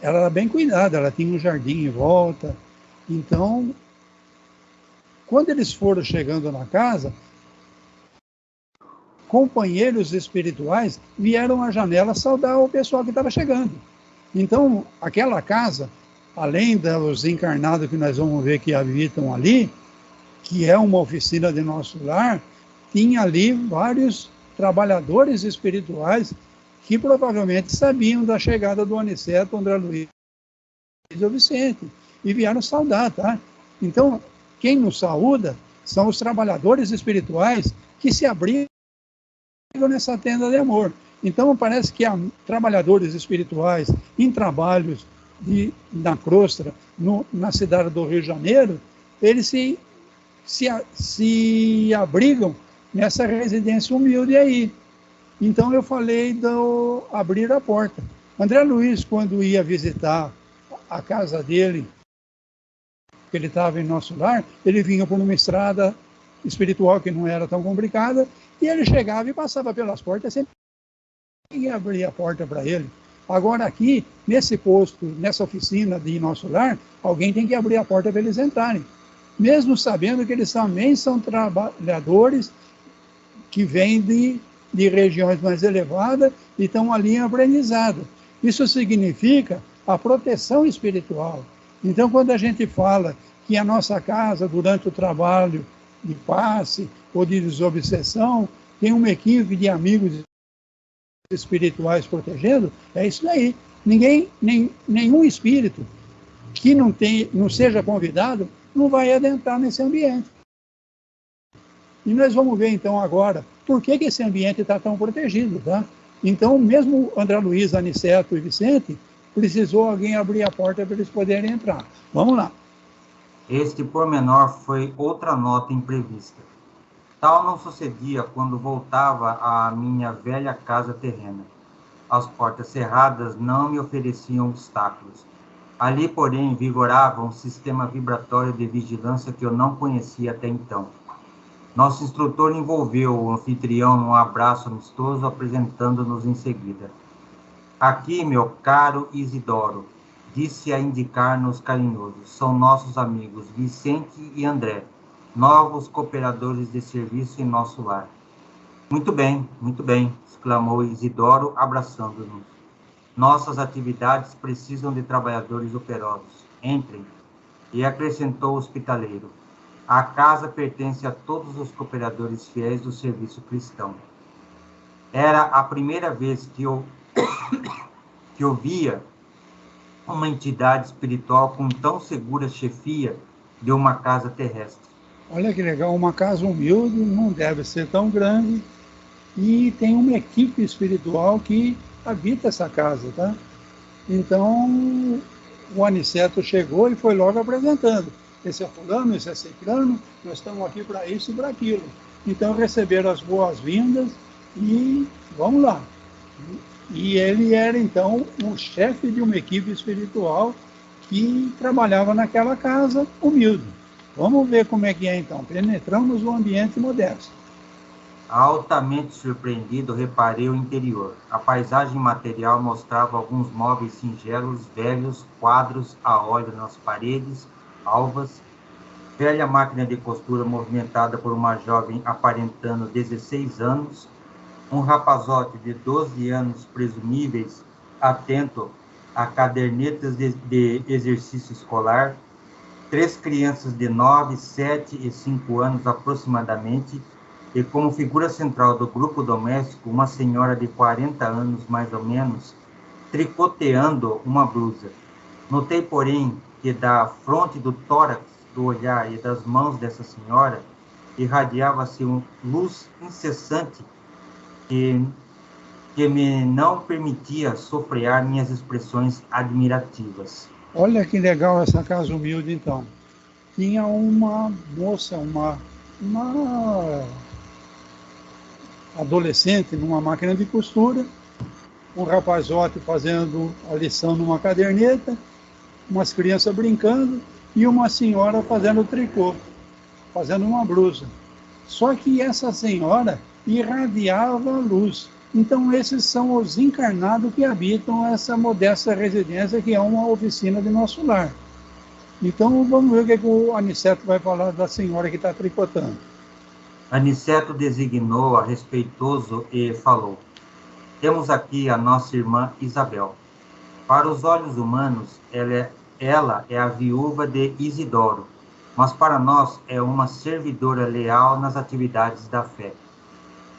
ela era bem cuidada, ela tinha um jardim em volta. Então, quando eles foram chegando na casa, companheiros espirituais vieram à janela saudar o pessoal que estava chegando. Então, aquela casa, além dos encarnados que nós vamos ver que habitam ali, que é uma oficina de nosso lar, tinha ali vários trabalhadores espirituais que provavelmente sabiam da chegada do Aniceto, André Luiz e o Vicente, e vieram saudar, tá? Então, quem nos saúda são os trabalhadores espirituais que se abrigam nessa tenda de amor. Então, parece que há trabalhadores espirituais em trabalhos na crosta, na cidade do Rio de Janeiro, eles se abrigam nessa residência humilde aí. Então, eu falei do abrir a porta. André Luiz, quando ia visitar a casa dele, que ele estava em nosso lar, ele vinha por uma estrada espiritual que não era tão complicada, e ele chegava e passava pelas portas, sempre ninguém abria a porta para ele. Agora aqui, nesse posto, nessa oficina de nosso lar, alguém tem que abrir a porta para eles entrarem. Mesmo sabendo que eles também são trabalhadores que vêm de regiões mais elevadas e estão ali em aprendizado. Isso significa a proteção espiritual. Então, quando a gente fala que a nossa casa, durante o trabalho de passe ou de desobsessão, tem uma equipe de amigos espirituais protegendo, é isso daí. Nenhum espírito que não seja convidado não vai adentrar nesse ambiente. E nós vamos ver então agora por que esse ambiente está tão protegido, tá? Então, mesmo André Luiz, Aniceto e Vicente, precisou alguém abrir a porta para eles poderem entrar. Vamos lá. Este pormenor foi outra nota imprevista. Tal não sucedia quando voltava à minha velha casa terrena. As portas cerradas não me ofereciam obstáculos. Ali, porém, vigorava um sistema vibratório de vigilância que eu não conhecia até então. Nosso instrutor envolveu o anfitrião num abraço amistoso, apresentando-nos em seguida. Aqui, meu caro Isidoro, disse a indicar-nos carinhoso, são nossos amigos Vicente e André, novos cooperadores de serviço em nosso lar. Muito bem, exclamou Isidoro, abraçando-nos. Nossas atividades precisam de trabalhadores operosos. Entrem. E acrescentou o hospitaleiro. A casa pertence a todos os cooperadores fiéis do serviço cristão. Era a primeira vez que eu via uma entidade espiritual com tão segura chefia de uma casa terrestre. Olha que legal, uma casa humilde, não deve ser tão grande, e tem uma equipe espiritual que habita essa casa, tá? Então, o Aniceto chegou e foi logo apresentando. Esse é fulano, esse é ciclano, nós estamos aqui para isso e para aquilo. Então, receberam as boas-vindas e vamos lá. E ele era, então, o chefe de uma equipe espiritual que trabalhava naquela casa humilde. Vamos ver como é que é, então. Penetramos no ambiente modesto. Altamente surpreendido, reparei o interior. A paisagem material mostrava alguns móveis singelos, velhos, quadros a óleo nas paredes, alvas, velha máquina de costura movimentada por uma jovem aparentando 16 anos, um rapazote de 12 anos presumíveis, atento a cadernetas de exercício escolar, 3 crianças de 9, 7 e 5 anos aproximadamente, e como figura central do grupo doméstico, uma senhora de 40 anos, mais ou menos, tricoteando uma blusa. Notei, porém, que da fronte do tórax, do olhar e das mãos dessa senhora, irradiava-se uma luz incessante que me não permitia sofrear minhas expressões admirativas. Olha que legal essa casa humilde, então. Tinha uma moça, uma adolescente numa máquina de costura, um rapazote fazendo a lição numa caderneta, umas crianças brincando e uma senhora fazendo tricô, fazendo uma blusa. Só que essa senhora irradiava luz. Então esses são os encarnados que habitam essa modesta residência, que é uma oficina de nosso lar. Então vamos ver o que o Aniceto vai falar da senhora que está tricotando. Aniceto designou-a respeitoso e falou: temos aqui a nossa irmã Isabel. Para os olhos humanos, ela é a viúva de Isidoro, mas para nós é uma servidora leal nas atividades da fé.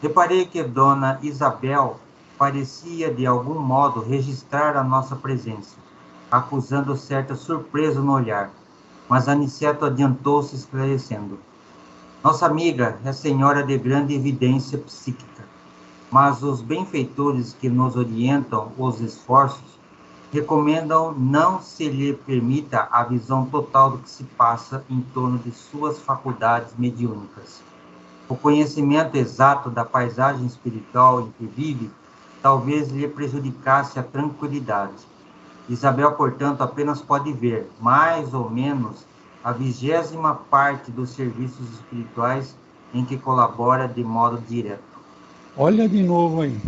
Reparei que Dona Isabel parecia de algum modo registrar a nossa presença, acusando certa surpresa no olhar, mas Aniceto adiantou-se esclarecendo. Nossa amiga é senhora de grande evidência psíquica, mas os benfeitores que nos orientam os esforços recomendam não se lhe permita a visão total do que se passa em torno de suas faculdades mediúnicas. O conhecimento exato da paisagem espiritual em que vive talvez lhe prejudicasse a tranquilidade. Isabel, portanto, apenas pode ver, mais ou menos, a 20ª parte dos serviços espirituais em que colabora de modo direto. Olha de novo aí.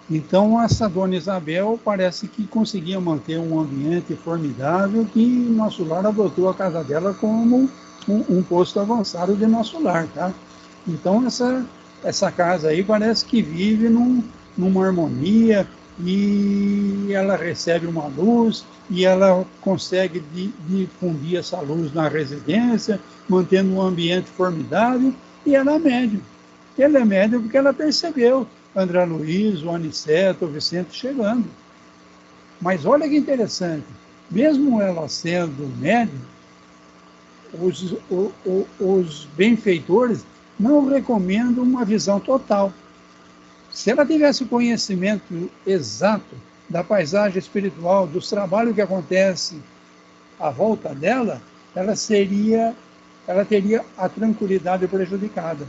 Então, essa Dona Isabel parece que conseguia manter um ambiente formidável, que nosso lar adotou a casa dela como um posto avançado de nosso lar, tá? Então, essa casa aí parece que vive numa harmonia, e ela recebe uma luz, e ela consegue difundir essa luz na residência, mantendo um ambiente formidável, e ela é médium. Ela é médium porque ela percebeu André Luiz, o Aniceto, o Vicente chegando. Mas olha que interessante, mesmo ela sendo médium, os benfeitores não recomendam uma visão total. Se ela tivesse conhecimento exato da paisagem espiritual, dos trabalhos que acontecem à volta dela, ela teria a tranquilidade prejudicada.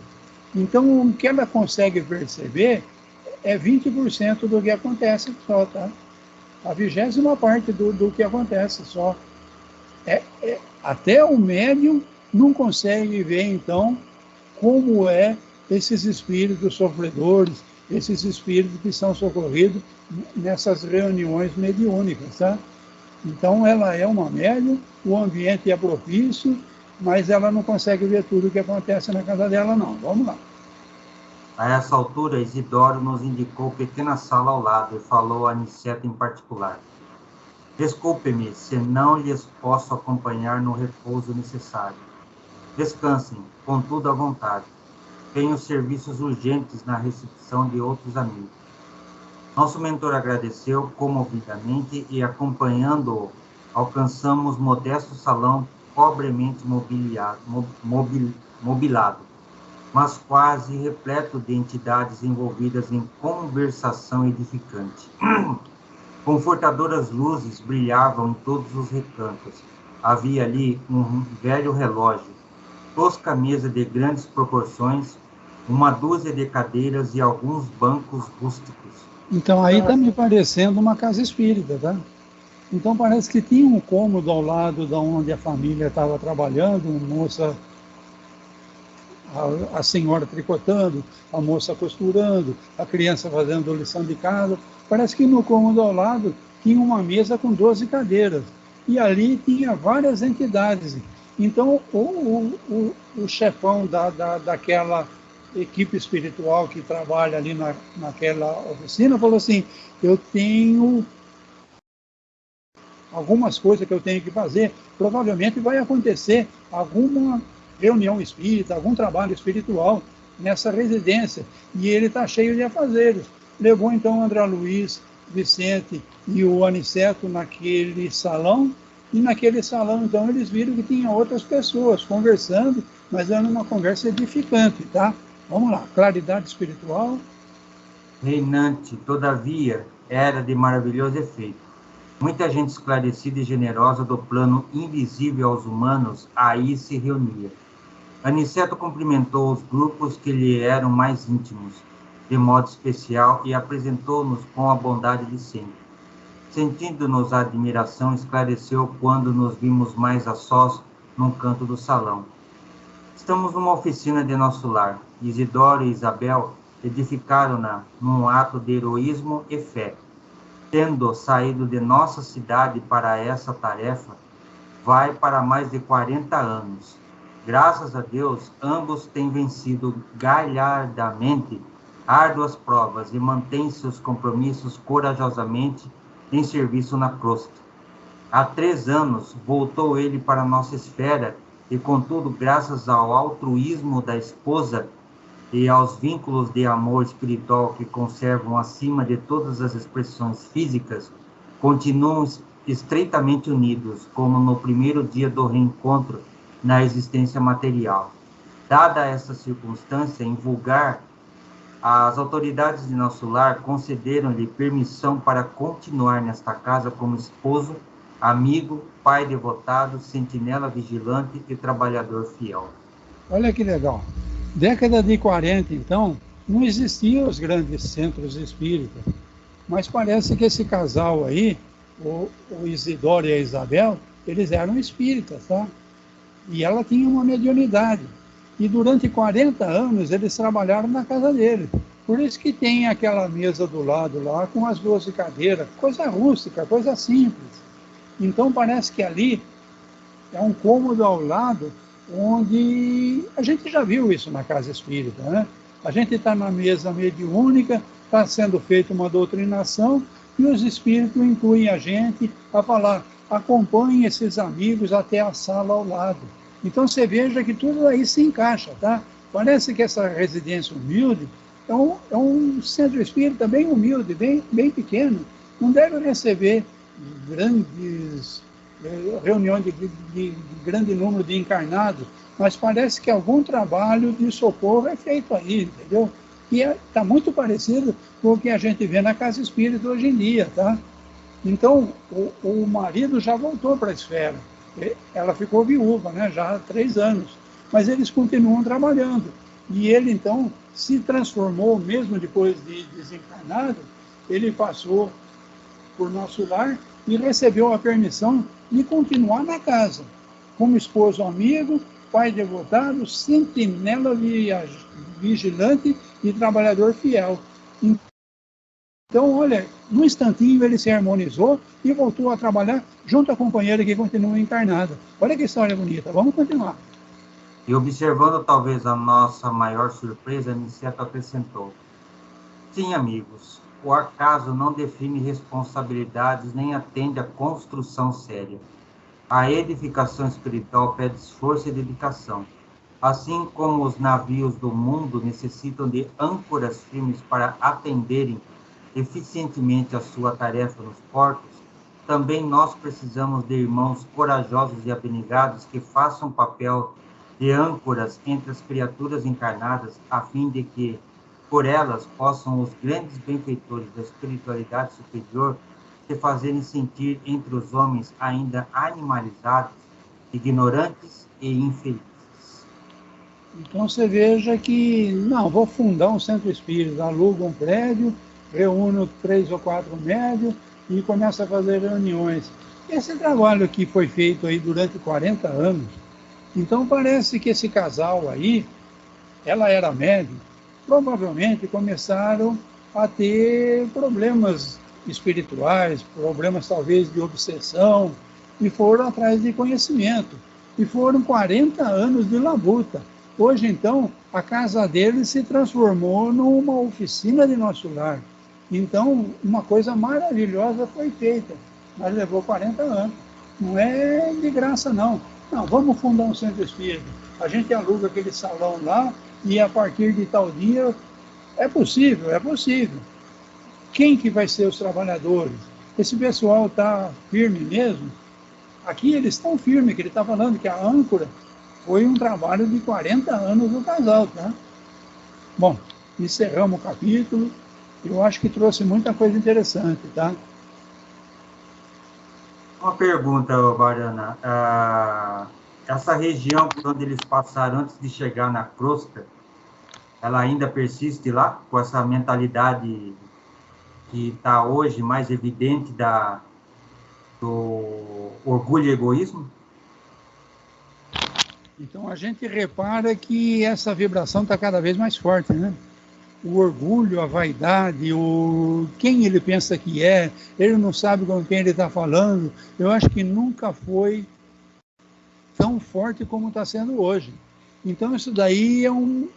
Então, o que ela consegue perceber é 20% do que acontece só, tá? A 20ª parte do que acontece só. Até o médium não consegue ver, então, como esses espíritos sofredores, esses espíritos que são socorridos nessas reuniões mediúnicas, tá? Então, ela é uma médium, o ambiente é propício, mas ela não consegue ver tudo o que acontece na casa dela, não. Vamos lá. A essa altura, Isidoro nos indicou pequena sala ao lado e falou a Aniceto em particular. Desculpe-me se não lhes posso acompanhar no repouso necessário. Descansem, contudo, à vontade. Tenho serviços urgentes na recepção de outros amigos. Nosso mentor agradeceu comovidamente e, acompanhando-o, alcançamos modesto salão pobremente mobilado, mas quase repleto de entidades envolvidas em conversação edificante. Confortadoras luzes brilhavam em todos os recantos. Havia ali um velho relógio, tosca mesa de grandes proporções, uma dúzia de cadeiras e alguns bancos rústicos. Então aí está me parecendo uma casa espírita, tá? Então parece que tinha um cômodo ao lado da onde a família estava trabalhando, uma moça, a senhora tricotando, a moça costurando, a criança fazendo lição de casa. Parece que no cômodo ao lado tinha uma mesa com 12 cadeiras. E ali tinha várias entidades. Então o chefão daquela equipe espiritual que trabalha ali naquela oficina falou assim, eu tenho algumas coisas que eu tenho que fazer, provavelmente vai acontecer alguma reunião espírita, algum trabalho espiritual nessa residência, e ele está cheio de afazeres. Levou então o André Luiz, Vicente e o Aniceto naquele salão, e naquele salão então eles viram que tinha outras pessoas conversando, mas era uma conversa edificante, tá? Vamos lá, claridade espiritual. Reinante, todavia, era de maravilhoso efeito. Muita gente esclarecida e generosa do plano invisível aos humanos aí se reunia. Aniceto cumprimentou os grupos que lhe eram mais íntimos, de modo especial, e apresentou-nos com a bondade de sempre. Sentindo-nos a admiração, esclareceu quando nos vimos mais a sós num canto do salão. Estamos numa oficina de nosso lar. Isidoro e Isabel edificaram-na num ato de heroísmo e fé. Tendo saído de nossa cidade para essa tarefa, vai para mais de 40 anos. Graças a Deus, ambos têm vencido galhardamente árduas provas e mantêm seus compromissos corajosamente em serviço na crosta. Há 3 anos, voltou ele para nossa esfera e, contudo, graças ao altruísmo da esposa e aos vínculos de amor espiritual que conservam acima de todas as expressões físicas, continuam estreitamente unidos, como no primeiro dia do reencontro na existência material. Dada essa circunstância invulgar, as autoridades de nosso lar concederam-lhe permissão para continuar nesta casa como esposo, amigo, pai devotado, sentinela vigilante e trabalhador fiel. Olha que legal. Década de 40, então, não existiam os grandes centros espíritas, mas parece que esse casal aí, o Isidoro e a Isabel, eles eram espíritas, tá? E ela tinha uma mediunidade. E durante 40 anos eles trabalharam na casa dele. Por isso que tem aquela mesa do lado lá com as 12 cadeiras, coisa rústica, coisa simples. Então parece que ali é um cômodo ao lado onde a gente já viu isso na casa espírita, né? A gente está na mesa mediúnica, está sendo feita uma doutrinação e os espíritos incluem a gente a falar, acompanhe esses amigos até a sala ao lado. Então você veja que tudo aí se encaixa, tá? Parece que essa residência humilde é um centro espírita bem humilde, bem pequeno. Não deve receber grandes reuniões de grande número de encarnados, mas parece que algum trabalho de socorro é feito aí, entendeu? E está muito parecido com o que a gente vê na casa espírita hoje em dia, tá? Então, o marido já voltou para a esfera. Ela ficou viúva, né, já há 3 anos. Mas eles continuam trabalhando. E ele, então, se transformou, mesmo depois de desencarnado, ele passou por nosso lar e recebeu a permissão de continuar na casa, como esposo amigo, pai devotado, sentinela vigilante e trabalhador fiel. Então, olha, num instantinho ele se harmonizou e voltou a trabalhar junto à companheira que continua encarnada. Olha que história bonita, vamos continuar. E observando talvez a nossa maior surpresa, Aniceto acrescentou: sim, amigos, o acaso não define responsabilidades nem atende à construção séria. A edificação espiritual pede esforço e dedicação. Assim como os navios do mundo necessitam de âncoras firmes para atenderem eficientemente a sua tarefa nos portos, também nós precisamos de irmãos corajosos e abnegados que façam papel de âncoras entre as criaturas encarnadas, a fim de que, por elas, possam os grandes benfeitores da espiritualidade superior se fazerem sentir entre os homens ainda animalizados, ignorantes e infelizes. Então você veja que, não, vou fundar um centro espírita, alugo um prédio, reúno 3 ou 4 médios e começo a fazer reuniões. Esse trabalho que foi feito aí durante 40 anos, então parece que esse casal aí, ela era médium, provavelmente começaram a ter problemas espirituais, problemas talvez de obsessão, e foram atrás de conhecimento. E foram 40 anos de labuta. Hoje, então, a casa deles se transformou numa oficina de nosso lar. Então, uma coisa maravilhosa foi feita, mas levou 40 anos. Não é de graça, não. Não, vamos fundar um centro espírita. A gente aluga aquele salão lá e a partir de tal dia é possível, é possível. Quem que vai ser os trabalhadores? Esse pessoal está firme mesmo? Aqui eles estão firmes, que ele está falando que a âncora foi um trabalho de 40 anos do casal, tá? Bom, encerramos o capítulo. Eu acho que trouxe muita coisa interessante, tá? Uma pergunta, Bariana. Essa região por onde eles passaram antes de chegar na crosta, ela ainda persiste lá, com essa mentalidade que está hoje mais evidente do orgulho e egoísmo? Então a gente repara que essa vibração está cada vez mais forte, né? O orgulho, a vaidade, quem ele pensa que é, ele não sabe com quem ele está falando. Eu acho que nunca foi tão forte como está sendo hoje. Então isso daí é um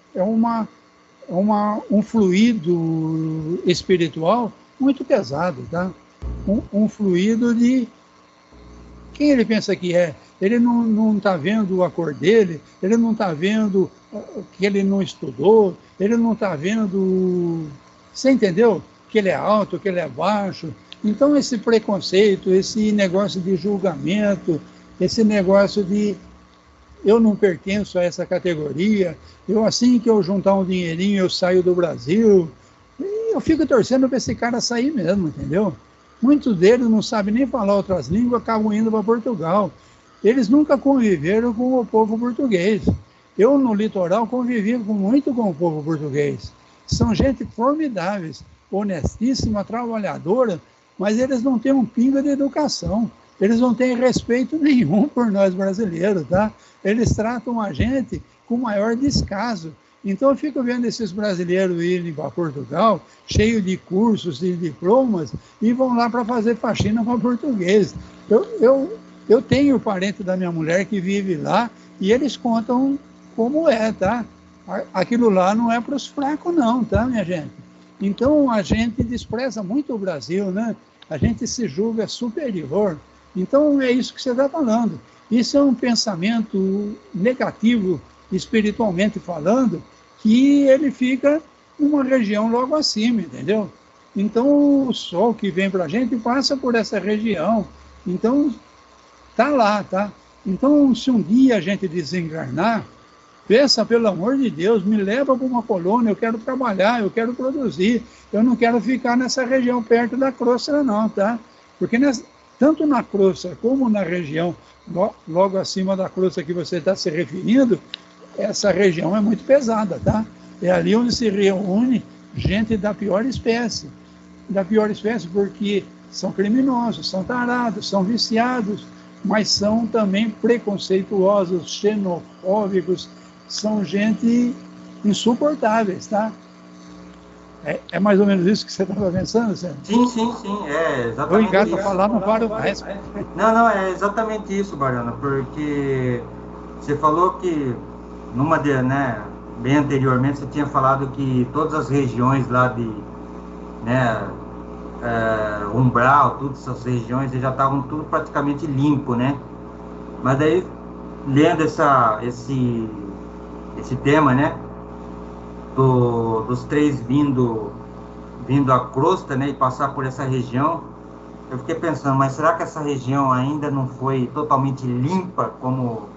fluido espiritual muito pesado, tá? Um fluido de quem ele pensa que é. Ele não está vendo a cor dele, ele não está vendo que ele não estudou, ele não está vendo, você entendeu? Que ele é alto, que ele é baixo. Então esse preconceito, esse negócio de julgamento, esse negócio de eu não pertenço a essa categoria, assim que eu juntar um dinheirinho eu saio do Brasil, e eu fico torcendo para esse cara sair mesmo, entendeu? Muitos deles não sabem nem falar outras línguas, acabam indo para Portugal. Eles nunca conviveram com o povo português. Eu, no litoral, convivi muito com o povo português. São gente formidáveis, honestíssima, trabalhadora, mas eles não têm um pingo de educação. Eles não têm respeito nenhum por nós brasileiros, tá? Eles tratam a gente com maior descaso. Então eu fico vendo esses brasileiros irem para Portugal, cheio de cursos e diplomas, e vão lá para fazer faxina para português. Eu tenho parente da minha mulher que vive lá, e eles contam como é, tá? Aquilo lá não é para os fracos não, tá, minha gente? Então a gente despreza muito o Brasil, né? A gente se julga superior. Então é isso que você está falando. Isso é um pensamento negativo, espiritualmente falando, que ele fica numa região logo acima, entendeu? Então, o sol que vem para a gente passa por essa região. Então, tá lá, tá? Então, se um dia a gente desencarnar, peça, pelo amor de Deus, me leva para uma colônia, eu quero trabalhar, eu quero produzir, eu não quero ficar nessa região perto da crosta, não, tá? Porque tanto na crosta como na região logo acima da crosta que você está se referindo, essa região é muito pesada, tá? É ali onde se reúne gente da pior espécie. Da pior espécie porque são criminosos, são tarados, são viciados, mas são também preconceituosos, xenofóbicos, são gente insuportáveis, tá? É mais ou menos isso que você estava pensando, Sérgio? Sim, é exatamente eu engato isso. a falar, não paro mais. Não, é exatamente isso, Baiano, porque você falou que, bem anteriormente, você tinha falado que todas as regiões lá de, Umbral, todas essas regiões já estavam tudo praticamente limpo, né? Mas daí, lendo esse tema, né, dos três vindo à crosta, né, e passar por essa região, eu fiquei pensando, mas será que essa região ainda não foi totalmente limpa, como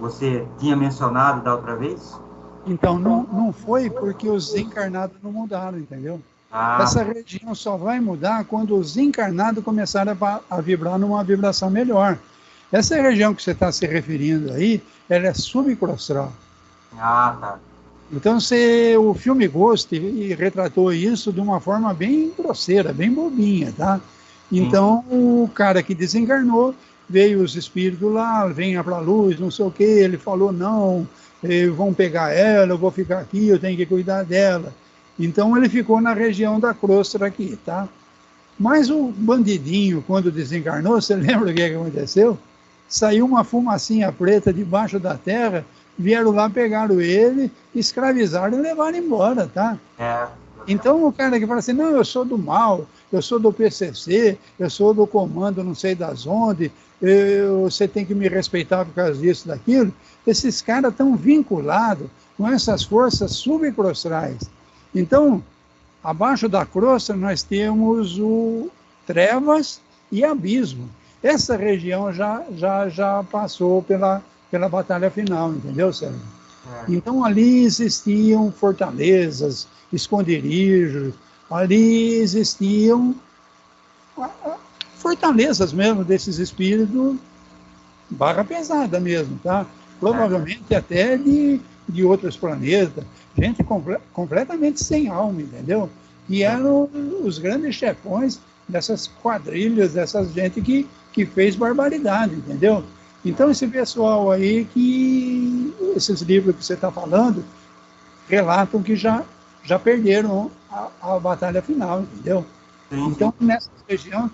você tinha mencionado da outra vez? Então, não foi porque os encarnados não mudaram, entendeu? Essa região só vai mudar quando os encarnados começarem a vibrar numa vibração melhor. Essa região que você está se referindo aí, ela é subcrostral. Tá. Então, o filme Ghost retratou isso de uma forma bem grosseira, bem bobinha, tá? Então, o cara que desencarnou, veio os espíritos lá, venha para a luz, não sei o quê, ele falou, não, vão pegar ela, eu vou ficar aqui, eu tenho que cuidar dela. Então, ele ficou na região da crosta aqui, tá? Mas o bandidinho, quando desencarnou, você lembra o que aconteceu? Saiu uma fumacinha preta debaixo da terra, vieram lá, pegaram ele, escravizaram e levaram embora, tá? Então o cara que fala assim, não, eu sou do mal, eu sou do PCC, eu sou do comando não sei das onde, você tem que me respeitar por causa disso, daquilo, esses caras estão vinculados com essas forças subcrostrais. Então, abaixo da crosta nós temos o trevas e abismo. Essa região já passou pela batalha final, entendeu, Sérgio? Então ali existiam fortalezas, esconderijos, ali existiam fortalezas mesmo desses espíritos, barra pesada mesmo, tá? Provavelmente até de outros planetas, gente completamente sem alma, entendeu? E eram os grandes chefões dessas quadrilhas, dessas gente que fez barbaridade, entendeu? Então, esse pessoal aí esses livros que você está falando, relatam que já perderam a batalha final, entendeu? Então, nessa região,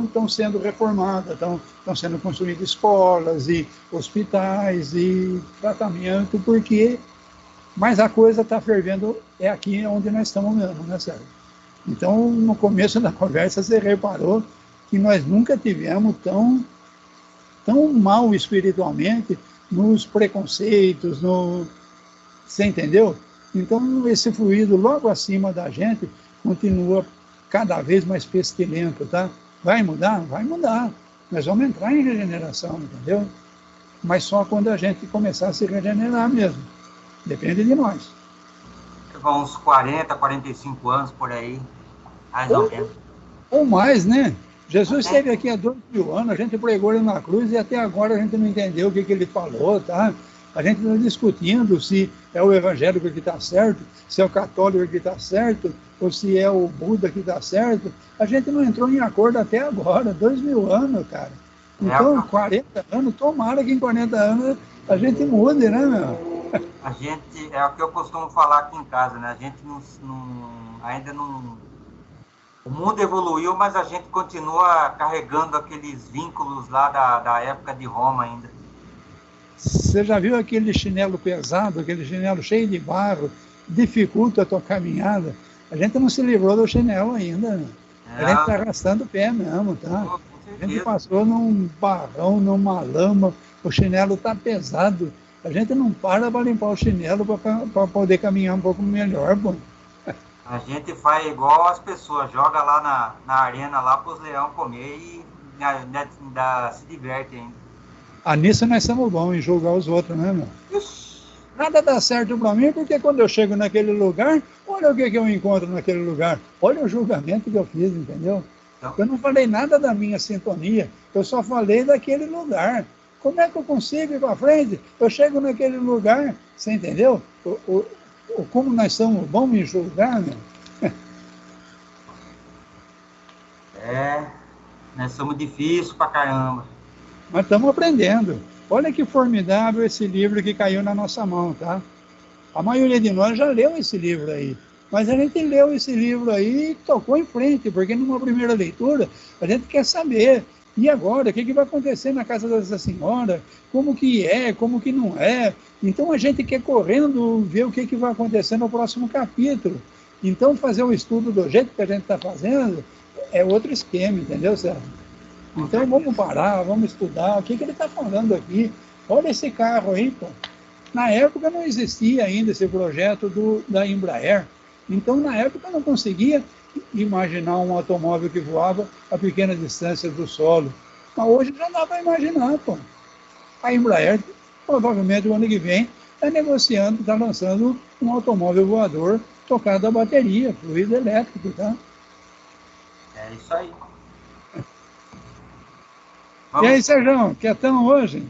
estão sendo reformadas, estão sendo construídas escolas e hospitais e tratamento, mas a coisa está fervendo, é aqui onde nós estamos mesmo, né, Sérgio? Então, no começo da conversa, você reparou que nós nunca tivemos tão mal espiritualmente nos preconceitos, você entendeu? Então, esse fluido logo acima da gente continua cada vez mais pestilento, tá? Vai mudar? Vai mudar. Nós vamos entrar em regeneração, entendeu? Mas só quando a gente começar a se regenerar mesmo. Depende de nós. Vão uns 40, 45 anos por aí, mais ou menos. Ou mais, né? Jesus esteve aqui há 2.000 anos, a gente pregou ele na cruz e até agora a gente não entendeu o que ele falou, tá? A gente está discutindo se é o evangélico que está certo, se é o católico que está certo, ou se é o Buda que está certo. A gente não entrou em acordo até agora, 2.000 anos, cara. Então, 40 anos, tomara que em 40 anos a gente mude, né, meu? A gente, é o que eu costumo falar aqui em casa, né? A gente ainda não... O mundo evoluiu, mas a gente continua carregando aqueles vínculos lá da época de Roma ainda. Você já viu aquele chinelo pesado, aquele chinelo cheio de barro, dificulta a tua caminhada? A gente não se livrou do chinelo ainda. A gente está arrastando o pé mesmo, tá? A gente passou num barrão, numa lama, o chinelo está pesado. A gente não para limpar o chinelo para poder caminhar um pouco melhor, bom. A gente faz igual as pessoas, joga lá na arena lá para os leões comer e ainda se diverte ainda. Nisso nós somos bons em julgar os outros, né, meu? Nada dá certo para mim, porque quando eu chego naquele lugar, olha o que eu encontro naquele lugar. Olha o julgamento que eu fiz, entendeu? Então, eu não falei nada da minha sintonia, eu só falei daquele lugar. Como é que eu consigo ir para frente? Eu chego naquele lugar, você entendeu? Como nós somos bons em julgar, meu? Nós somos difíceis pra caramba. Mas estamos aprendendo. Olha que formidável esse livro que caiu na nossa mão, tá? A maioria de nós já leu esse livro aí. Mas a gente leu esse livro aí e tocou em frente, porque numa primeira leitura a gente quer saber. E agora, o que vai acontecer na casa dessa senhora? Como que é, como que não é? Então a gente quer correndo ver o que vai acontecer no próximo capítulo. Então fazer o estudo do jeito que a gente está fazendo é outro esquema, entendeu, Sérgio? Então vamos parar, vamos estudar. O que ele está falando aqui? Olha esse carro aí, pô. Na época não existia ainda esse projeto da Embraer. Então, na época, não conseguia imaginar um automóvel que voava a pequena distância do solo. Mas hoje já dá para imaginar, pô. A Embraer, provavelmente, o ano que vem, está negociando, está lançando um automóvel voador tocado a bateria, fluido elétrico, tá? É isso aí. E aí, Sérgio, quietão hoje?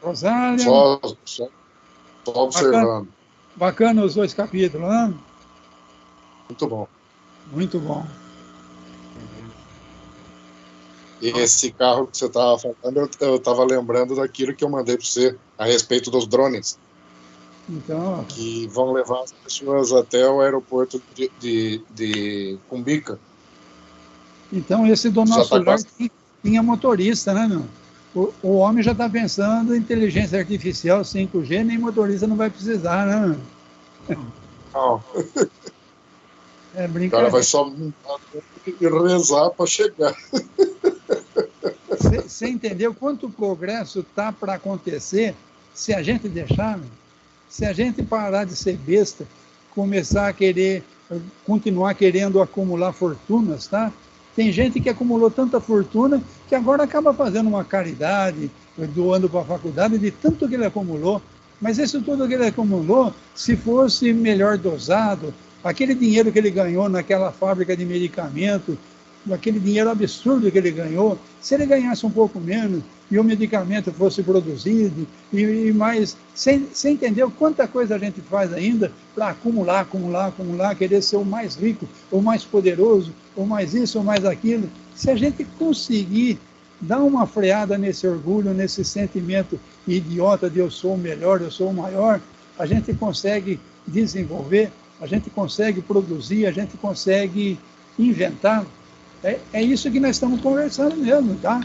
Rosália? Só observando. Bacana os 2 capítulos, né? Muito bom. Muito bom. E esse carro que você estava falando, eu estava lembrando daquilo que eu mandei para você a respeito dos drones. Então, que vão levar as pessoas até o aeroporto de Cumbica. Então, esse do nosso lar tinha motorista, né, meu? O homem já está pensando em inteligência artificial, 5G, nem motorista não vai precisar, né? Não. É brincadeira. O cara vai só rezar para chegar. Você entendeu quanto progresso está para acontecer se a gente deixar, meu? Se a gente parar de ser besta, começar a continuar querendo acumular fortunas, tá? Tem gente que acumulou tanta fortuna que agora acaba fazendo uma caridade, doando para a faculdade de tanto que ele acumulou. Mas isso tudo que ele acumulou, se fosse melhor dosado, aquele dinheiro que ele ganhou naquela fábrica de medicamento, aquele dinheiro absurdo que ele ganhou, se ele ganhasse um pouco menos e o medicamento fosse produzido, e mais, você entendeu quanta coisa a gente faz ainda para acumular, querer ser o mais rico, o mais poderoso, ou mais isso, ou mais aquilo. Se a gente conseguir dar uma freada nesse orgulho, nesse sentimento idiota de eu sou o melhor, eu sou o maior, a gente consegue desenvolver, a gente consegue produzir, a gente consegue inventar. É isso que nós estamos conversando mesmo, tá?